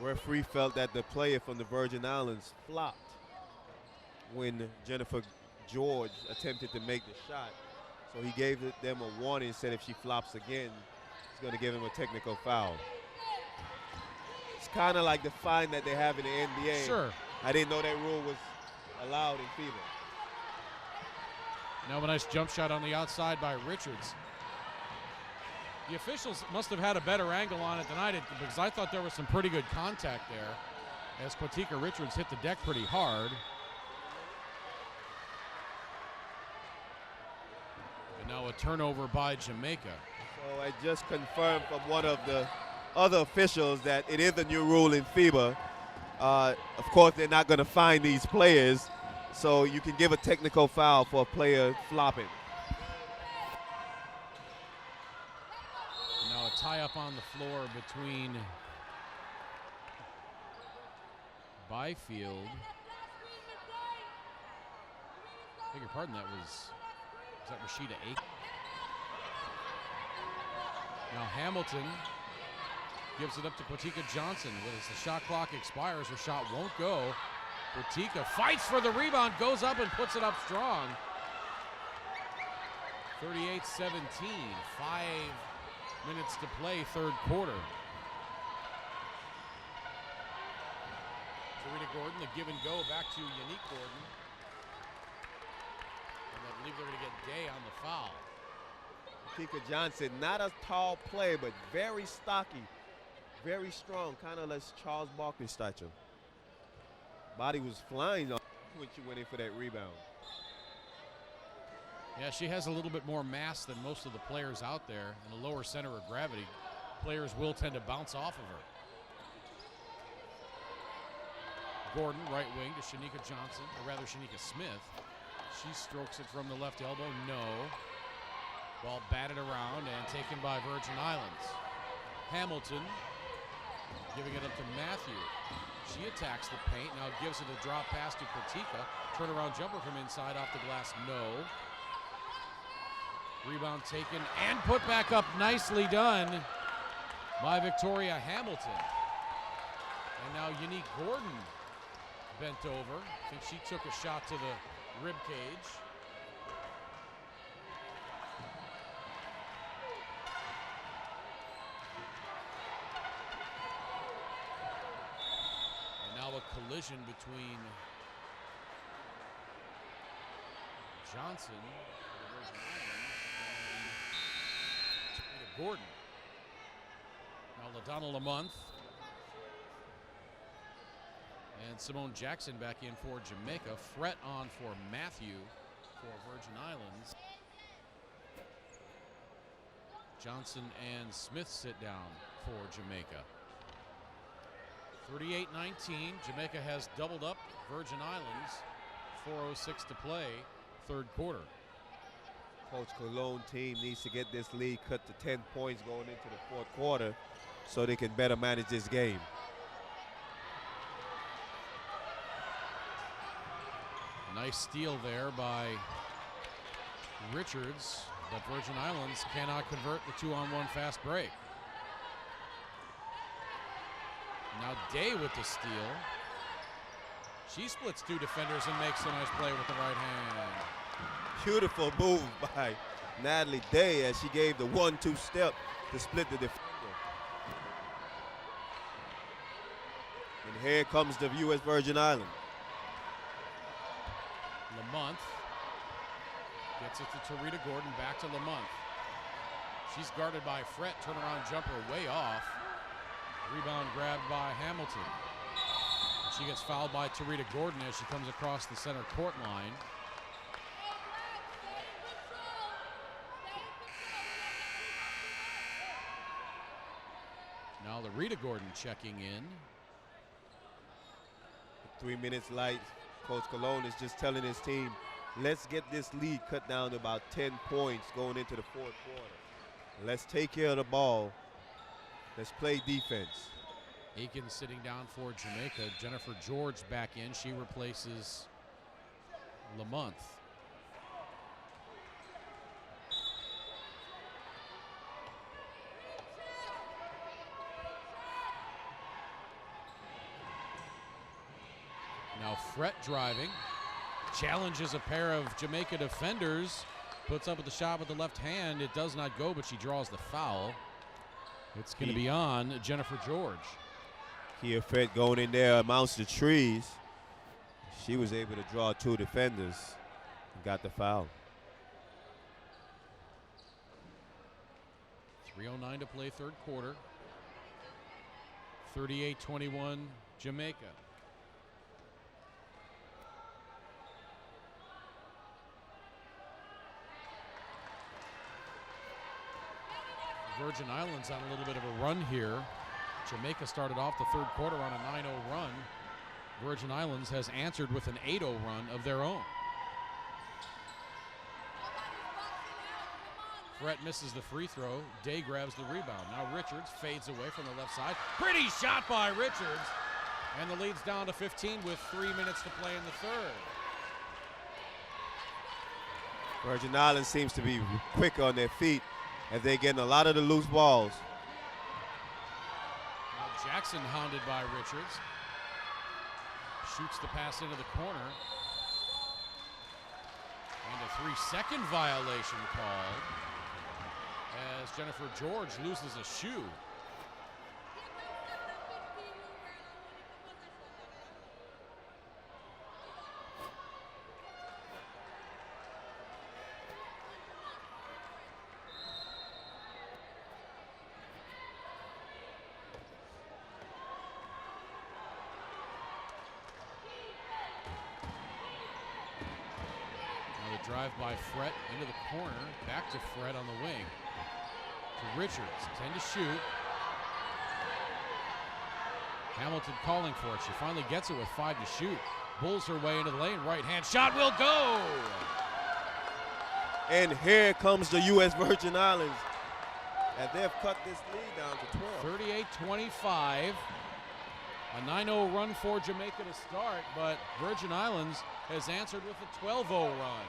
Referee felt that the player from the Virgin Islands flopped when Jennifer George attempted to make the shot. So he gave them a warning, said if she flops again, he's going to give him a technical foul. It's kind of like the fine that they have in the NBA. Sure. I didn't know that rule was allowed in FIBA. Now a nice jump shot on the outside by Richards. The officials must have had a better angle on it than I did, because I thought there was some pretty good contact there as Quatika Richards hit the deck pretty hard. And now a turnover by Jamaica. So I just confirmed from one of the other officials that it is a new rule in FIBA. Of course, they're not going to fine these players, so you can give a technical foul for a player flopping. Now a tie-up on the floor between Byfield. Beg your pardon, was that Rashida Ake? Now Hamilton gives it up to Quatika Johnson. As the shot clock expires, her shot won't go. Quatika fights for the rebound, goes up and puts it up strong. 38-17, 5 minutes to play, third quarter. Tarita Gordon, the give and go back to Unique Gordon. And I believe they're going to get Day on the foul. Quatika Johnson, not a tall player, but very stocky, very strong, kind of like Charles Barkley stature. Body was flying on when she went in for that rebound. Yeah, she has a little bit more mass than most of the players out there, and a lower center of gravity. Players will tend to bounce off of her. Gordon, right wing to Shanika Johnson, or rather Shanika Smith. She strokes it from the left elbow, no. Ball batted around and taken by Virgin Islands. Hamilton giving it up to Matthew. She attacks the paint, now gives it a drop pass to Quatika. Turnaround jumper from inside off the glass, no. Rebound taken and put back up, nicely done by Victoria Hamilton. And now Unique Gordon bent over. I think she took a shot to the rib cage. And now a collision between Johnson, the Virgin Islands, and Gordon. Now LaDonna Lamont and Simone Jackson back in for Jamaica. Fret on for Matthew for Virgin Islands. Johnson and Smith sit down for Jamaica. 38-19. Jamaica has doubled up Virgin Islands. 4:06 to play, third quarter. Coach Cologne team needs to get this lead cut to 10 points going into the fourth quarter so they can better manage this game. Nice steal there by Richards, but Virgin Islands cannot convert the 2-on-1 fast break. Now Day with the steal. She splits two defenders and makes a nice play with the right hand. Beautiful move by Natalie Day as she gave the 1-2 step to split the defender. And here comes the U.S. Virgin Islands. Lamont gets it to Tarita Gordon, back to Lamont. She's guarded by Fret, turnaround jumper way off. Rebound grabbed by Hamilton. She gets fouled by Tarita Gordon as she comes across the center court line. Now Rita Gordon checking in. 3 minutes light. Coach Cologne is just telling his team, let's get this lead cut down to about 10 points going into the fourth quarter. Let's take care of the ball. Let's play defense. Aiken sitting down for Jamaica. Jennifer George back in. She replaces Lamont. Now Fret driving. Challenges a pair of Jamaica defenders. Puts up with the shot with the left hand. It does not go, but she draws the foul. It's going to be on Jennifer George. Kia Fett going in there amounts to trees. She was able to draw two defenders and got the foul. 3:09 to play third quarter. 38-21 Jamaica. Virgin Islands on a little bit of a run here. Jamaica started off the third quarter on a 9-0 run. Virgin Islands has answered with an 8-0 run of their own. Fret misses the free throw. Day grabs the rebound. Now Richards fades away from the left side. Pretty shot by Richards. And the lead's down to 15 with 3 minutes to play in the third. Virgin Islands seems to be quick on their feet as they're getting a lot of the loose balls. Now Jackson hounded by Richards. Shoots the pass into the corner. And a 3-second violation called as Jennifer George loses a shoe. Drive by Fret into the corner, back to Fret on the wing. To Richards, 10 to shoot. Hamilton calling for it. She finally gets it with 5 to shoot. Bulls her way into the lane, right hand shot will go! And here comes the U.S. Virgin Islands as they've cut this lead down to 12. 38-25. A 9-0 run for Jamaica to start, but Virgin Islands has answered with a 12-0 run.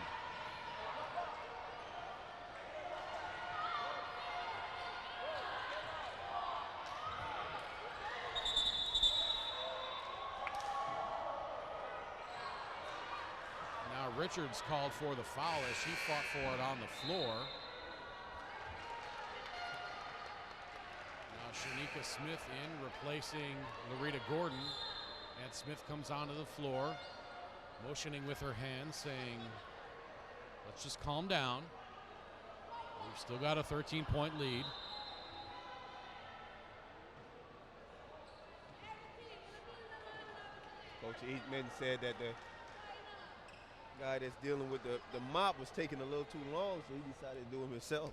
Richards called for the foul as she fought for it on the floor. Now Shanika Smith in, replacing Loretta Gordon. And Smith comes onto the floor, motioning with her hand, saying, let's just calm down. We've still got a 13-point lead. Coach Eastman said that the guy that's dealing with the mop was taking a little too long, so he decided to do it himself.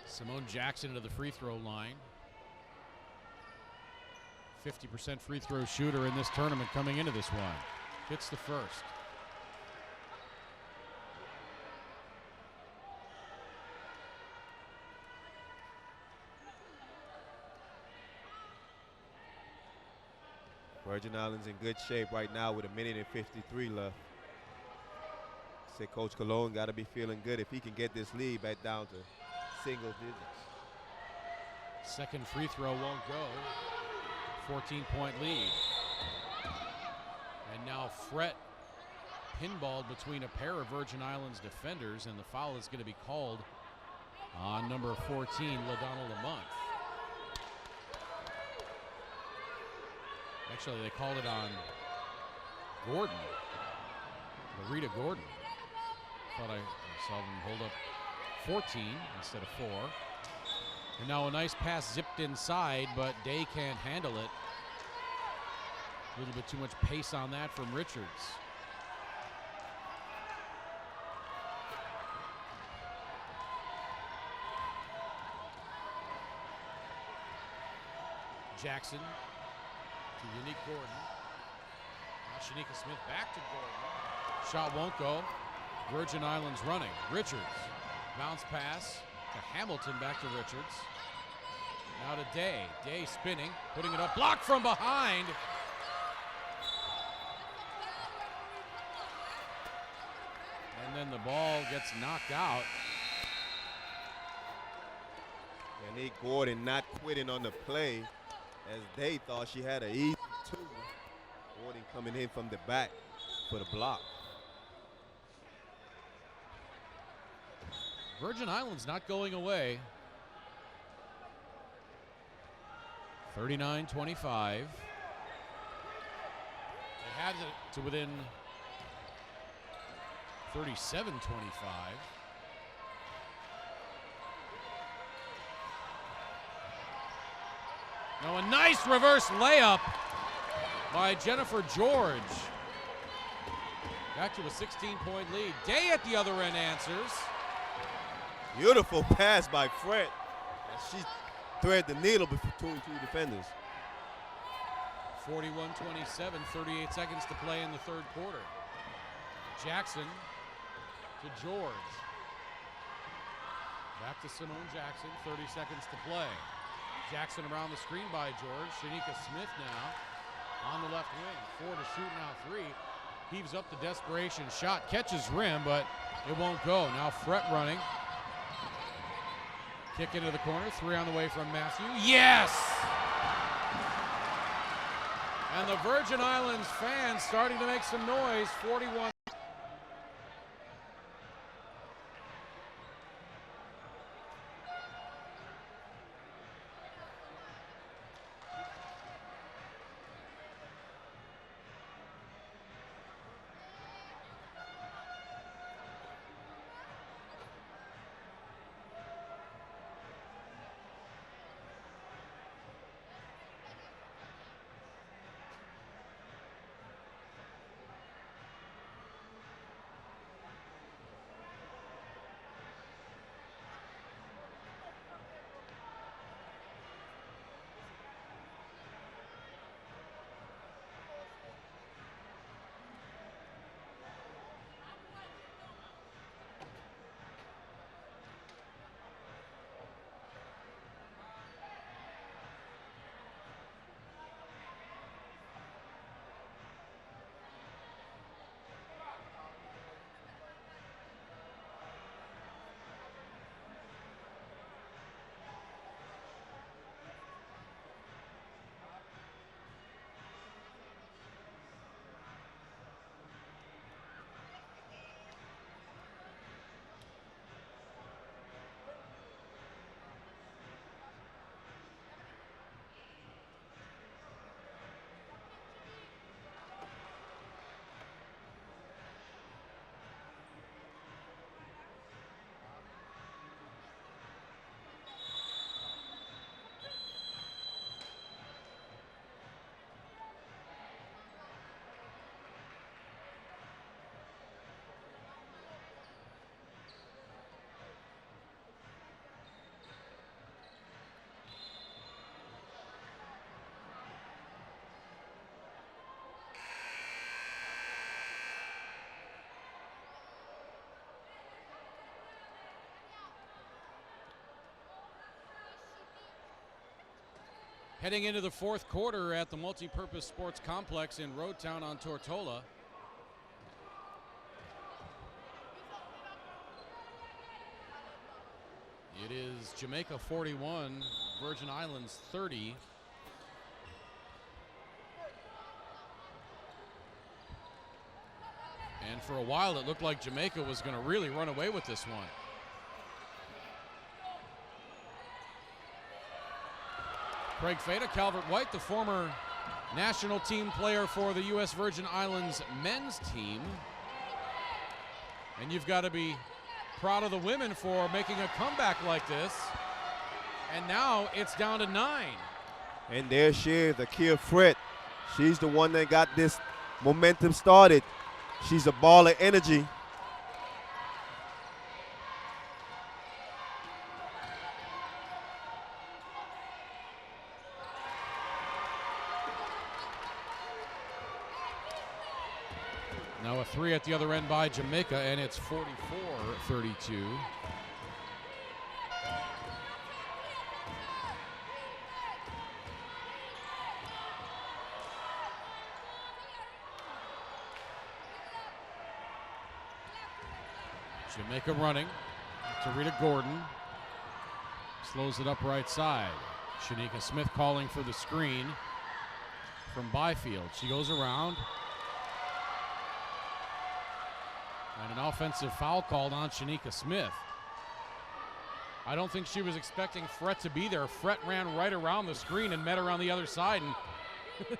Simone Jackson into the free throw line. 50% free throw shooter in this tournament coming into this one. Hits the first. Virgin Islands in good shape right now with 1:53 left. Said Coach Cologne got to be feeling good if he can get this lead back down to single digits. Second free throw won't go. 14-point lead. And now Fret pinballed between a pair of Virgin Islands defenders, and the foul is going to be called on number 14, LaDonna Lamont. Actually, they called it on Gordon, Loretta Gordon. Thought I saw them hold up 14 instead of 4. And now a nice pass zipped inside, but Day can't handle it. A little bit too much pace on that from Richards. Jackson to Unique Gordon. Now Shanika Smith back to Gordon. Shot won't go. Virgin Islands running. Richards. Bounce pass to Hamilton, back to Richards. Now to Day. Day spinning, putting it up. Blocked from behind. And then the ball gets knocked out. Unique Gordon not quitting on the play as they thought she had an easy 2. Gordon coming in from the back for the block. Virgin Islands not going away. 39-25. They had it to within 37-25. Now a nice reverse layup by Jennifer George. Back to a 16-point lead. Day at the other end answers. Beautiful pass by Fred. She threaded the needle between two defenders. 41-27, 38 seconds to play in the third quarter. Jackson to George. Back to Simone Jackson, 30 seconds to play. Jackson around the screen by George. Shanika Smith now on the left wing. 4 to shoot, now 3. Heaves up the desperation shot, catches rim, but it won't go. Now Fret running. Kick into the corner, 3 on the way from Matthew. Yes! And the Virgin Islands fans starting to make some noise, 41. Heading into the fourth quarter at the Multipurpose Sports Complex in Roadtown on Tortola. It is Jamaica 41, Virgin Islands 30. And for a while it looked like Jamaica was going to really run away with this one. Craig Fada, Calvert White, the former national team player for the U.S. Virgin Islands men's team. And you've got to be proud of the women for making a comeback like this. And now it's down to 9. And there she is, Akia Fred. She's the one that got this momentum started. She's a ball of energy. Now a 3 at the other end by Jamaica, and it's 44-32. Jamaica running to Rita Gordon. Slows it up right side. Shanika Smith calling for the screen from Byfield. She goes around. And an offensive foul called on Shanika Smith. I don't think she was expecting Fret to be there. Fret ran right around the screen and met her on the other side, and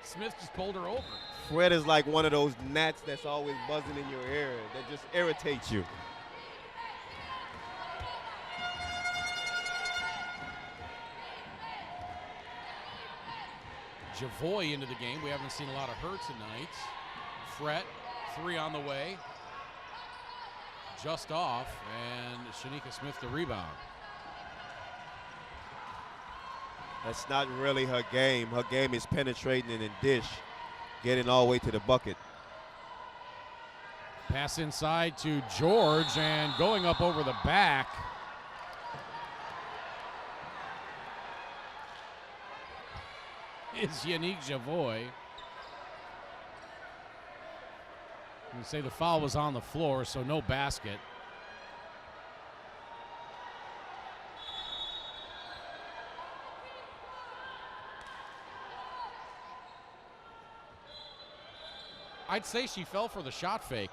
Smith just pulled her over. Fred is like one of those gnats that's always buzzing in your ear that just irritates you. Javoy into the game. We haven't seen a lot of her tonight. Fret, 3 on the way. Just off, and Shanika Smith the rebound. That's not really her game. Her game is penetrating and dish, getting all the way to the bucket. Pass inside to George, and going up over the back. Is Yannick Javoy. You say the foul was on the floor, so no basket. I'd say she fell for the shot fake.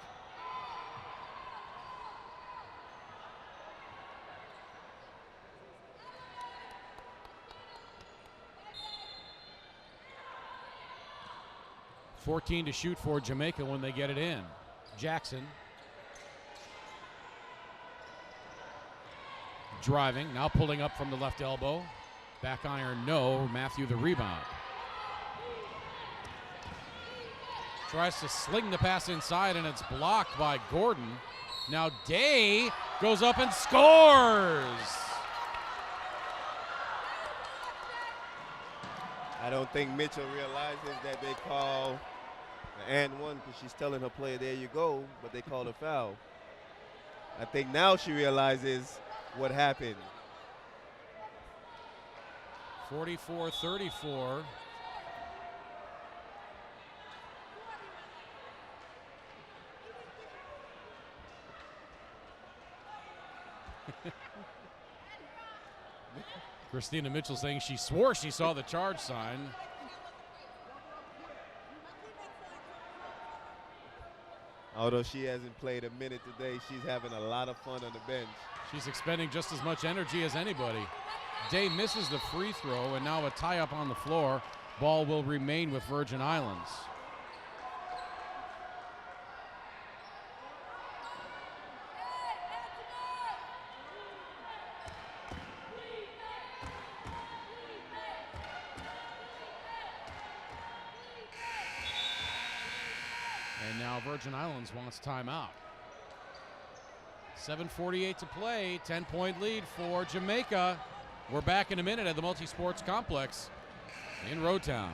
.14 to shoot for Jamaica when they get it in. Jackson driving, now pulling up from the left elbow. Back iron, no. Matthew the rebound. Tries to sling the pass inside, and it's blocked by Gordon. Now Day goes up and scores. I don't think Mitchell realizes that they call the and one because she's telling her player, there you go, but they call a foul. I think now she realizes what happened. 44-34. Christina Mitchell saying she swore she saw the charge sign. Although she hasn't played a minute today, she's having a lot of fun on the bench. She's expending just as much energy as anybody. Day misses the free throw, and now a tie-up on the floor. Ball will remain with Virgin Islands. And now Virgin Islands wants timeout. 7:48 to play, 10-point lead for Jamaica. We're back in a minute at the Multi-Sports Complex in Roadtown.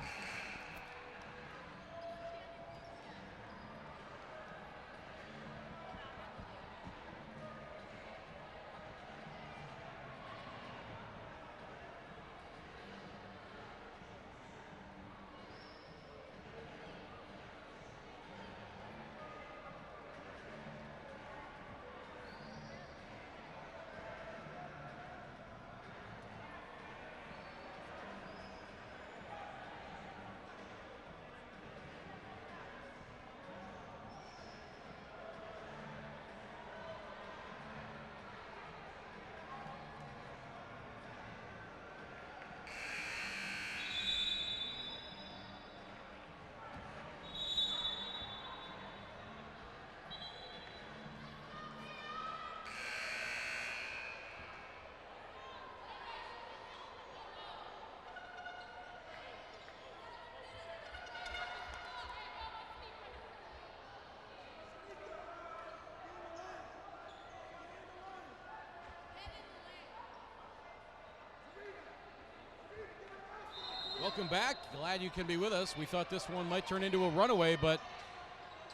Welcome back. Glad you can be with us. We thought this one might turn into a runaway, but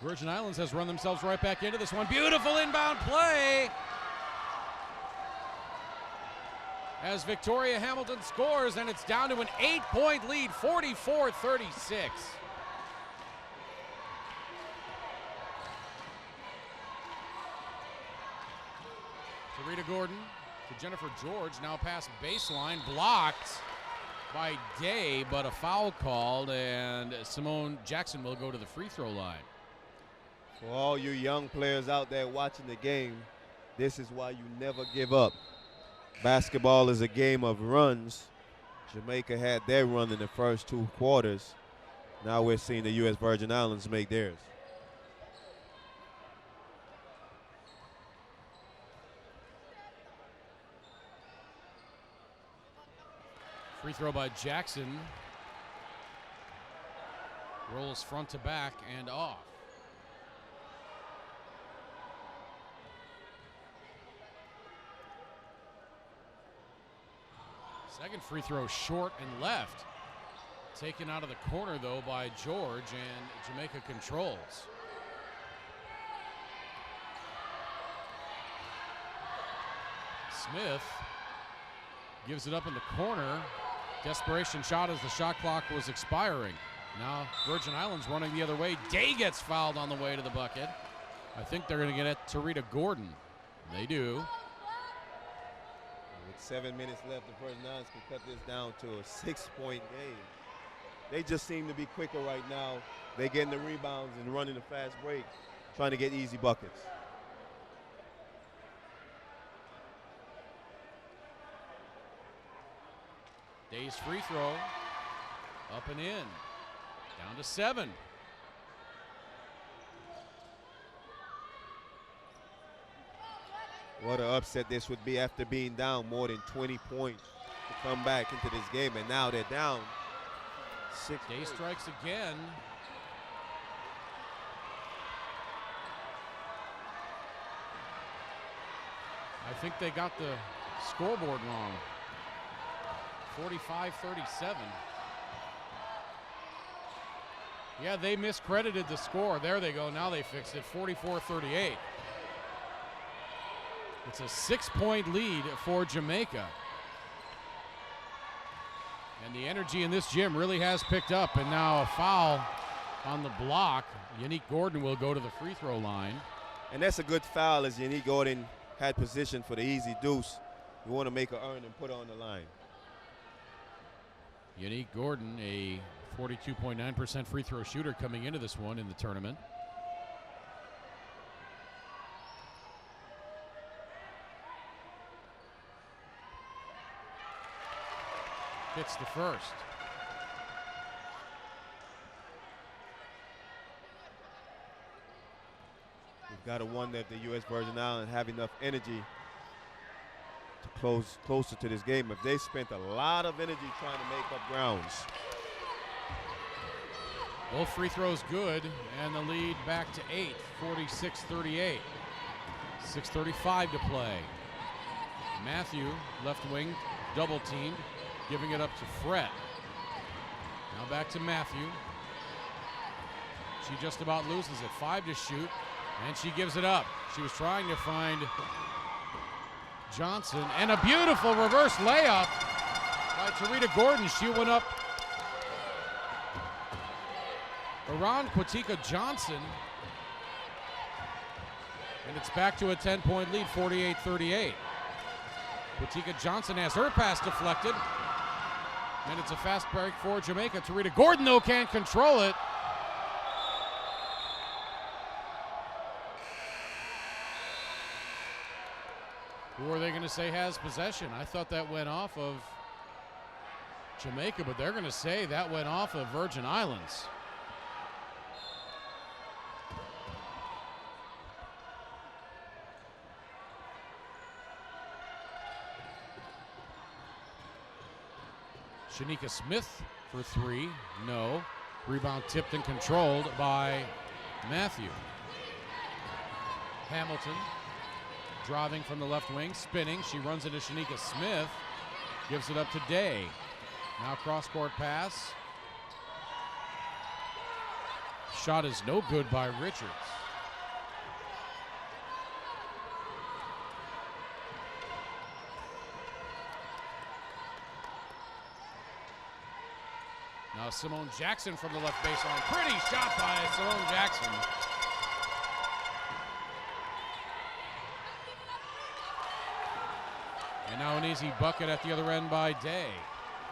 Virgin Islands has run themselves right back into this one. Beautiful inbound play as Victoria Hamilton scores, and it's down to an 8-point lead, 44-36. To Rita Gordon, to Jennifer George, now past baseline, blocked by Day, but a foul called, and Simone Jackson will go to the free throw line. For all you young players out there watching the game, this is why you never give up. Basketball is a game of runs. Jamaica had their run in the first 2 quarters, Now we're seeing the U.S. Virgin Islands make theirs. Free throw by Jackson. Rolls front to back and off. Second free throw short and left. Taken out of the corner, though, by George, and Jamaica controls. Smith gives it up in the corner. Desperation shot as the shot clock was expiring. Now Virgin Islands running the other way. Day gets fouled on the way to the bucket. I think they're going to get it to Rita Gordon. They do. With 7 minutes left, the Virgin Islands can cut this down to a 6-point game. They just seem to be quicker right now. They're getting the rebounds and running the fast break, trying to get easy buckets. Day's free throw. Up and in. Down to 7. What an upset this would be after being down more than 20 points to come back into this game, and now they're down 6 Day points. strikes again. I think they got the scoreboard wrong. 45-37. Yeah, they miscredited the score. There they go. Now they fixed it. 44-38. It's a 6-point lead for Jamaica. And the energy in this gym really has picked up. And now a foul on the block. Yannick Gordon will go to the free throw line. And that's a good foul, as Yannick Gordon had position for the easy deuce. You want to make an earn and put on the line. Yannick Gordon, a 42.9% free throw shooter coming into this one in the tournament. Hits the first. We've got to wonder if the U.S. Virgin Islands have enough energy to close closer to this game. If they spent a lot of energy trying to make up grounds. Both free throws good, and the lead back to 8, 46-38. 6:35 to play. Matthew, left wing, double teamed, giving it up to Fred. Now back to Matthew. She just about loses it. 5 to shoot, and she gives it up. She was trying to find Johnson, and a beautiful reverse layup by Tarita Gordon. She went up around Kwatika Johnson, and it's back to a 10-point lead, 48-38. Kwatika Johnson has her pass deflected, and it's a fast break for Jamaica. Tarita Gordon, though, can't control it. Who are they going to say has possession? I thought that went off of Jamaica, but they're going to say that went off of Virgin Islands. Shanika Smith for 3, no. Rebound tipped and controlled by Matthew. Hamilton driving from the left wing, spinning. She runs into Shanika Smith, gives it up to Day. Now cross-court pass. Shot is no good by Richards. Now Simone Jackson from the left baseline. Pretty shot by Simone Jackson. And now an easy bucket at the other end by Day.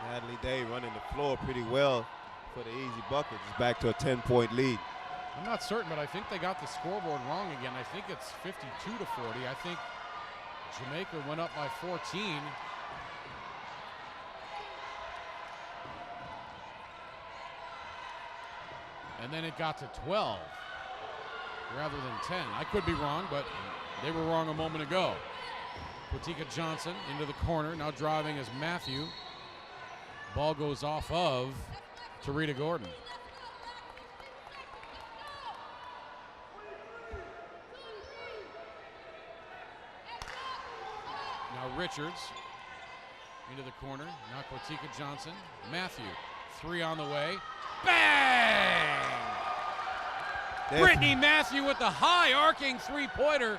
Natalie Day running the floor pretty well for the easy bucket. It's back to a 10-point lead. I'm not certain, but I think they got the scoreboard wrong again. I think it's 52-40. I think Jamaica went up by 14. And then it got to 12 rather than 10. I could be wrong, but they were wrong a moment ago. Quatika Johnson into the corner. Now driving is Matthew. Ball goes off of Tarita Gordon. Now Richards into the corner. Now Quatika Johnson. Matthew, 3 on the way. Bang! Brittany Matthew with the high arcing three-pointer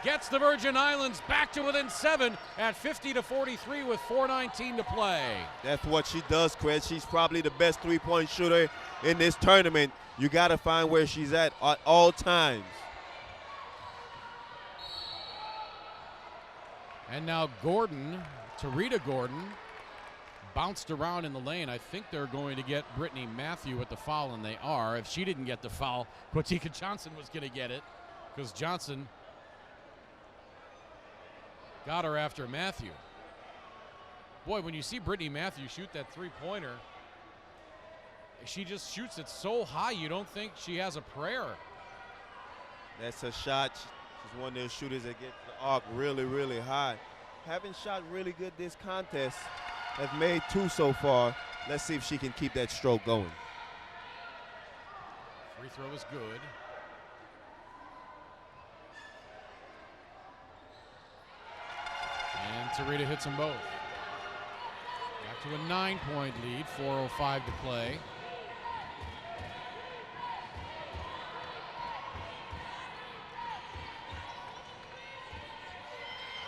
gets the Virgin Islands back to within 7 at 50-43 with 4:19 to play. That's what she does, Chris. She's probably the best three-point shooter in this tournament. You got to find where she's at all times. And now Gordon, Tarita Gordon, bounced around in the lane. I think they're going to get Brittany Matthew at the foul, and they are. If she didn't get the foul, Quatika Johnson was going to get it because Johnson got her after Matthew. Boy, when you see Brittany Matthew shoot that three-pointer, she just shoots it so high you don't think she has a prayer. That's a shot. She's one of those shooters that gets the arc really, really high. Having shot really good this contest, has made 2 so far. Let's see if she can keep that stroke going. Free throw is good. And Tarita hits them both. Back to a 9-point lead, 4:05 to play.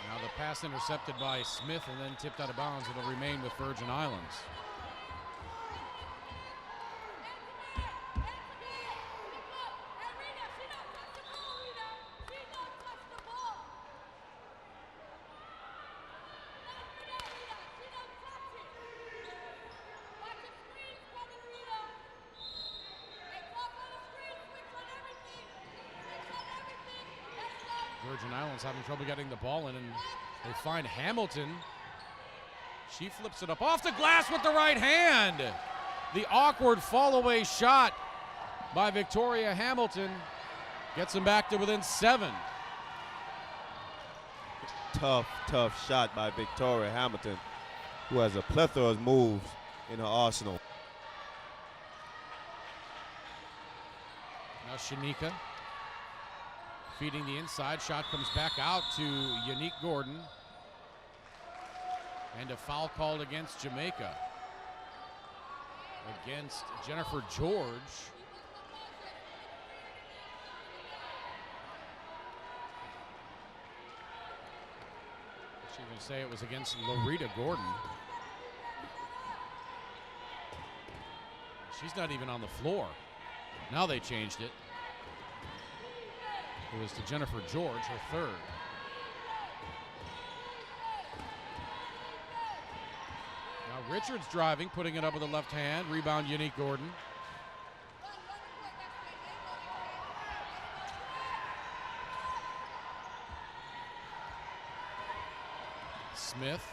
Now the pass intercepted by Smith and then tipped out of bounds. It'll remain with Virgin Islands. Virgin Islands having trouble getting the ball in, and they find Hamilton. She flips it up off the glass with the right hand. The awkward fall-away shot by Victoria Hamilton gets them back to within 7. Tough shot by Victoria Hamilton, who has a plethora of moves in her arsenal. Now Shanika feeding the inside. Shot comes back out to Unique Gordon. And a foul called against Jamaica. Against Jennifer George. She even say it was against Loretta Gordon. She's not even on the floor. Now they changed it. It was to Jennifer George, her 3rd. Now Richards driving, putting it up with the left hand. Rebound, Unique Gordon. Smith,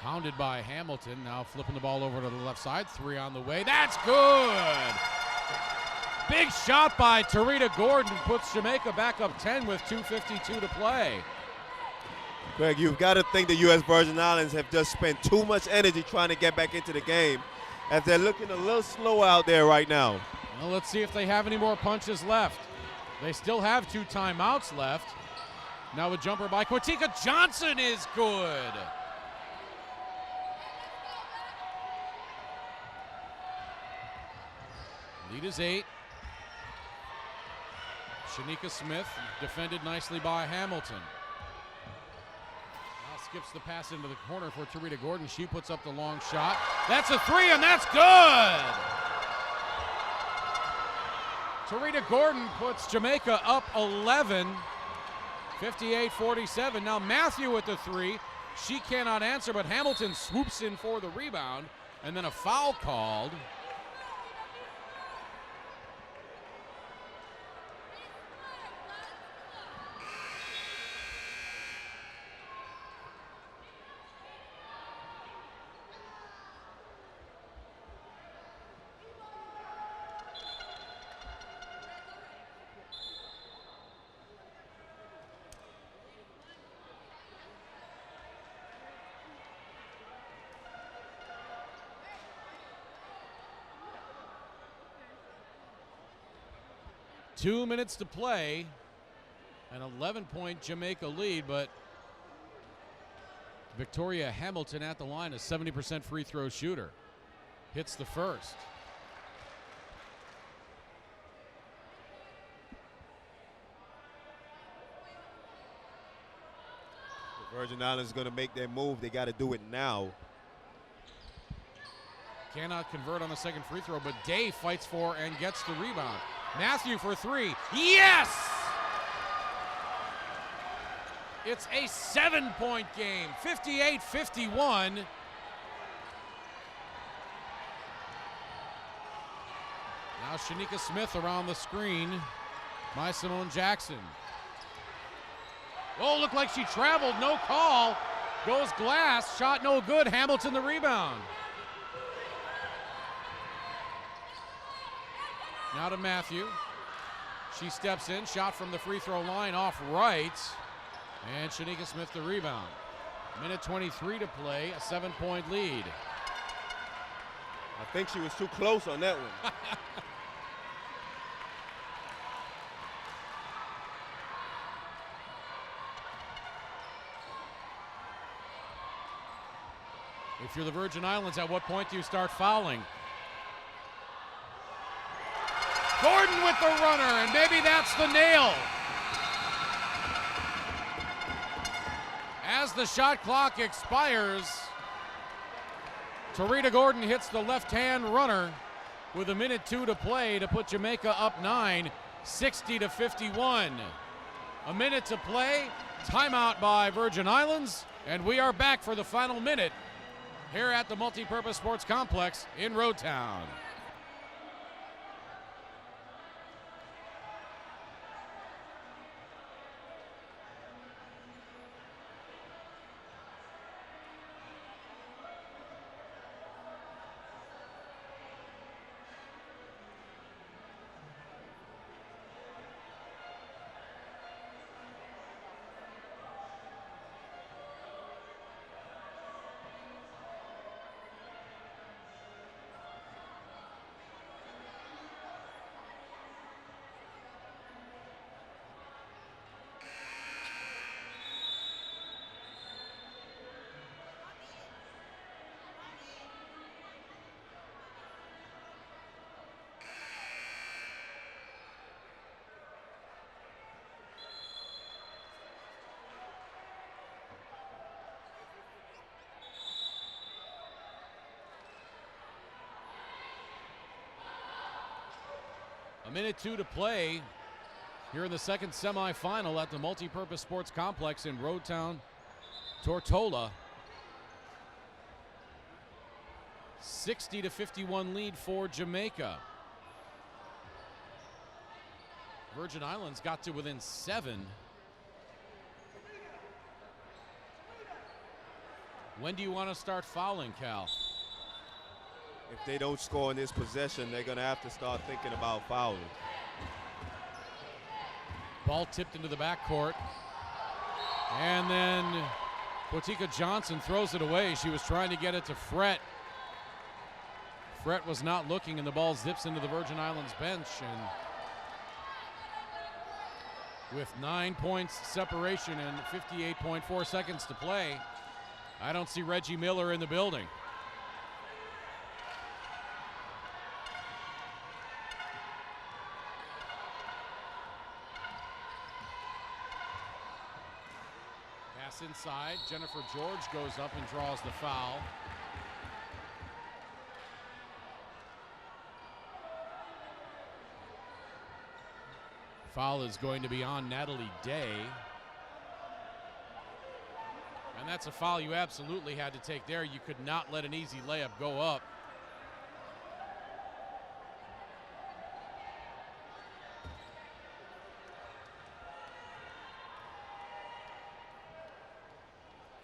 hounded by Hamilton. Now flipping the ball over to the left side. 3 on the way. That's good! Big shot by Tarita Gordon puts Jamaica back up 10 with 2:52 to play. Greg, you've got to think the U.S. Virgin Islands have just spent too much energy trying to get back into the game, as they're looking a little slow out there right now. Well, let's see if they have any more punches left. They still have 2 timeouts left. Now a jumper by Quatika Johnson is good. Lead is 8. Shanika Smith defended nicely by Hamilton. Now skips the pass into the corner for Tarita Gordon. She puts up the long shot. That's a 3, and that's good! Tarita Gordon puts Jamaica up 11, 58-47. Now Matthew with the 3. She cannot answer, but Hamilton swoops in for the rebound, and then a foul called. 2 minutes to play. An 11-point Jamaica lead, but Victoria Hamilton at the line, a 70% free throw shooter. Hits the first. The Virgin Islands is going to make their move. They got to do it now. Cannot convert on the second free throw, but Day fights for and gets the rebound. Matthew for three. Yes! It's a 7-point game, 58-51. Now Shanika Smith around the screen by Simone Jackson. Oh, looked like she traveled, no call. Goes glass, shot no good, Hamilton the rebound. Now to Matthew. She steps in, shot from the free throw line off right. And Shanika Smith the rebound. Minute 23 to play, a 7-point lead. I think she was too close on that one. If you're the Virgin Islands, at what point do you start fouling? Gordon with the runner, and maybe that's the nail. As the shot clock expires, Tarita Gordon hits the left-hand runner with a minute 2 to play to put Jamaica up 9, 60-51. A minute to play, timeout by Virgin Islands, and we are back for the final minute here at the Multipurpose Sports Complex in Road Town. A minute 2 to play here in the second semifinal at the Multipurpose Sports Complex in Road Town, Tortola. 60-51 lead for Jamaica. Virgin Islands got to within 7. When do you want to start fouling, Cal? If they don't score in this possession, they're going to have to start thinking about fouling. Ball tipped into the backcourt. And then Potika Johnson throws it away. She was trying to get it to Fret. Fret was not looking, and the ball zips into the Virgin Islands bench. And with 9 points separation and 58.4 seconds to play, I don't see Reggie Miller in the building. Inside, Jennifer George goes up and draws the foul. Foul is going to be on Natalie Day. And that's a foul you absolutely had to take there. You could not let an easy layup go up.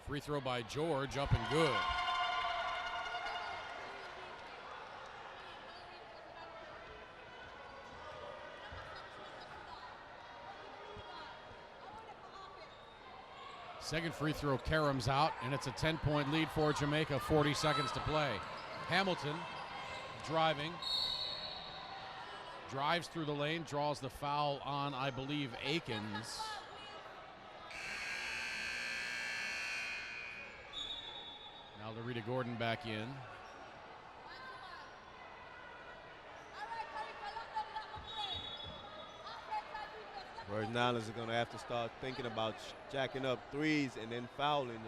Free throw by George, up and good. Second free throw, Karam's out, and it's a 10-point lead for Jamaica, 40 seconds to play. Hamilton driving drives through the lane, draws the foul on, I believe, Akins. Now Larita Gordon back in. Virgin Islands are going to have to start thinking about jacking up threes and then fouling,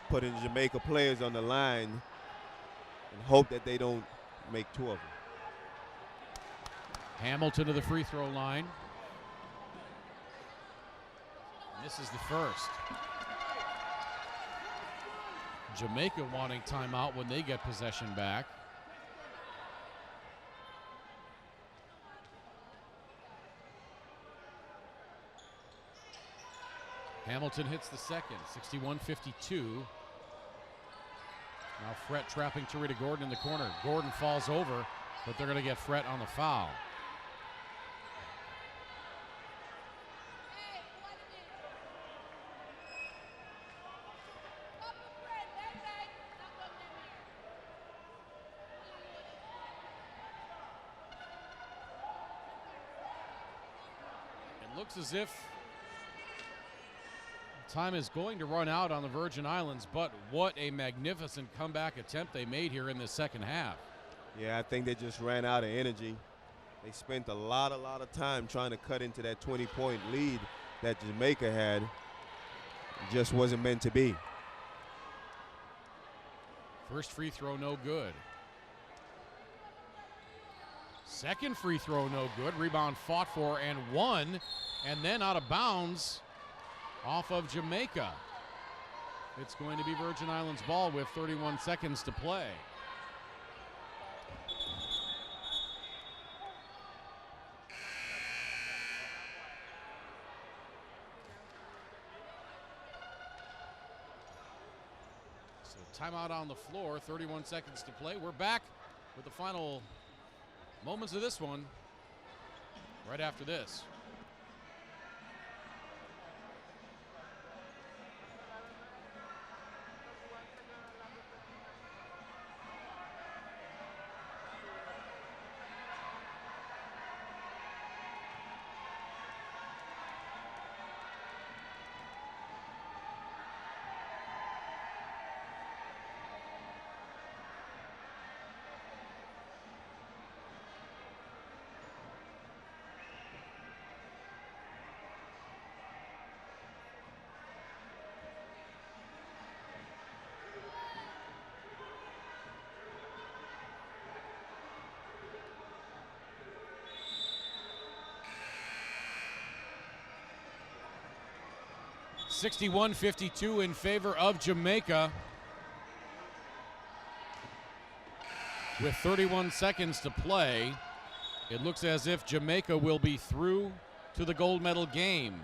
putting Jamaica players on the line, and hope that they don't make two of them. Hamilton to the free throw line. And this is the first. Jamaica wanting timeout when they get possession back. Hamilton hits the second, 61-52. Now Fret trapping Tarita Gordon in the corner. Gordon falls over, but they're going to get Fret on the foul. It looks as if time is going to run out on the Virgin Islands, but what a magnificent comeback attempt they made here in the second half. Yeah, I think they just ran out of energy. They spent a lot of time trying to cut into that 20-point lead that Jamaica had. It just wasn't meant to be. First free throw, no good. Second free throw, no good. Rebound fought for and won, and then out of bounds off of Jamaica. It's going to be Virgin Islands ball with 31 seconds to play. So timeout on the floor, 31 seconds to play. We're back with the final moments of this one right after this. (61-52) in favor of Jamaica. With 31 seconds to play, it looks as if Jamaica will be through to the gold medal game.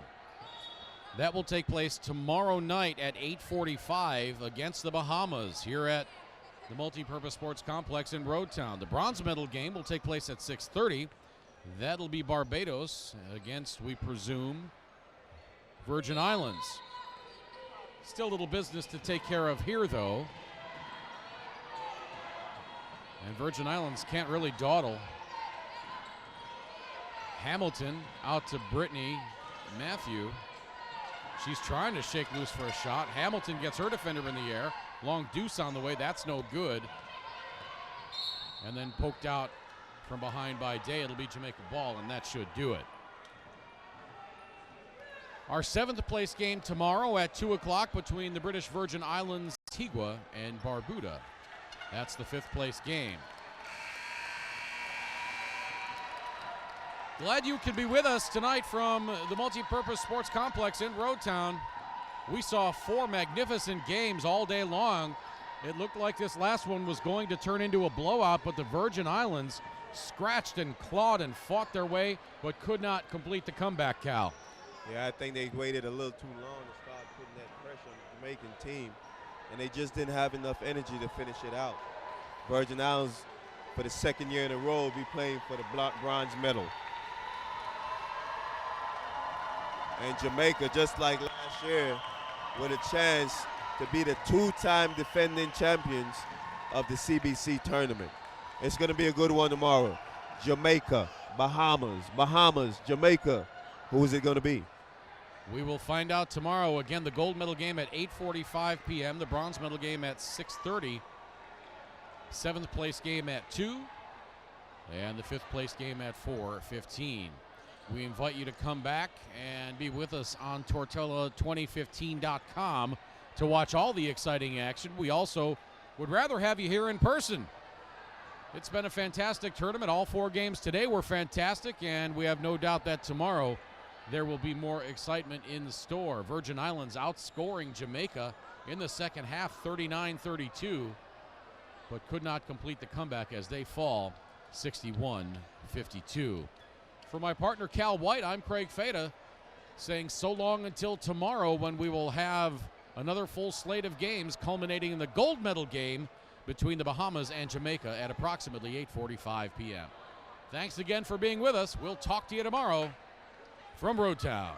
That will take place tomorrow night at 8:45 against the Bahamas here at the Multipurpose Sports Complex in Roadtown. The bronze medal game will take place at 6:30. That'll be Barbados against, we presume, Virgin Islands. Still a little business to take care of here, though. And Virgin Islands can't really dawdle. Hamilton out to Brittany Matthew. She's trying to shake loose for a shot. Hamilton gets her defender in the air. Long deuce on the way. That's no good. And then poked out from behind by Day. It'll be Jamaica ball, and that should do it. Our seventh place game tomorrow at 2 o'clock between the British Virgin Islands, Antigua, and Barbuda. That's the fifth place game. Glad you could be with us tonight from the Multipurpose Sports Complex in Roadtown. We saw four magnificent games all day long. It looked like this last one was going to turn into a blowout, but the Virgin Islands scratched and clawed and fought their way, but could not complete the comeback, Cal. Yeah, I think they waited a little too long to start putting that pressure on the Jamaican team, and they just didn't have enough energy to finish it out. Virgin Islands, for the second year in a row, will be playing for the bronze medal. And Jamaica, just like last year, with a chance to be the two-time defending champions of the CBC tournament. It's going to be a good one tomorrow. Jamaica Bahamas, Jamaica. Who is it going to be? We will find out tomorrow. Again, the gold medal game at 8:45 p.m., the bronze medal game at 6:30, seventh place game at 2, and the fifth place game at 4:15. We invite you to come back and be with us on Tortola2015.com to watch all the exciting action. We also would rather have you here in person. It's been a fantastic tournament. All 4 games today were fantastic, and we have no doubt that tomorrow there will be more excitement in store. Virgin Islands outscoring Jamaica in the second half, 39-32, but could not complete the comeback as they fall 61-52. For my partner Cal White, I'm Craig Fada, saying so long until tomorrow, when we will have another full slate of games culminating in the gold medal game between the Bahamas and Jamaica at approximately 8:45 p.m. Thanks again for being with us. We'll talk to you tomorrow from Road Town.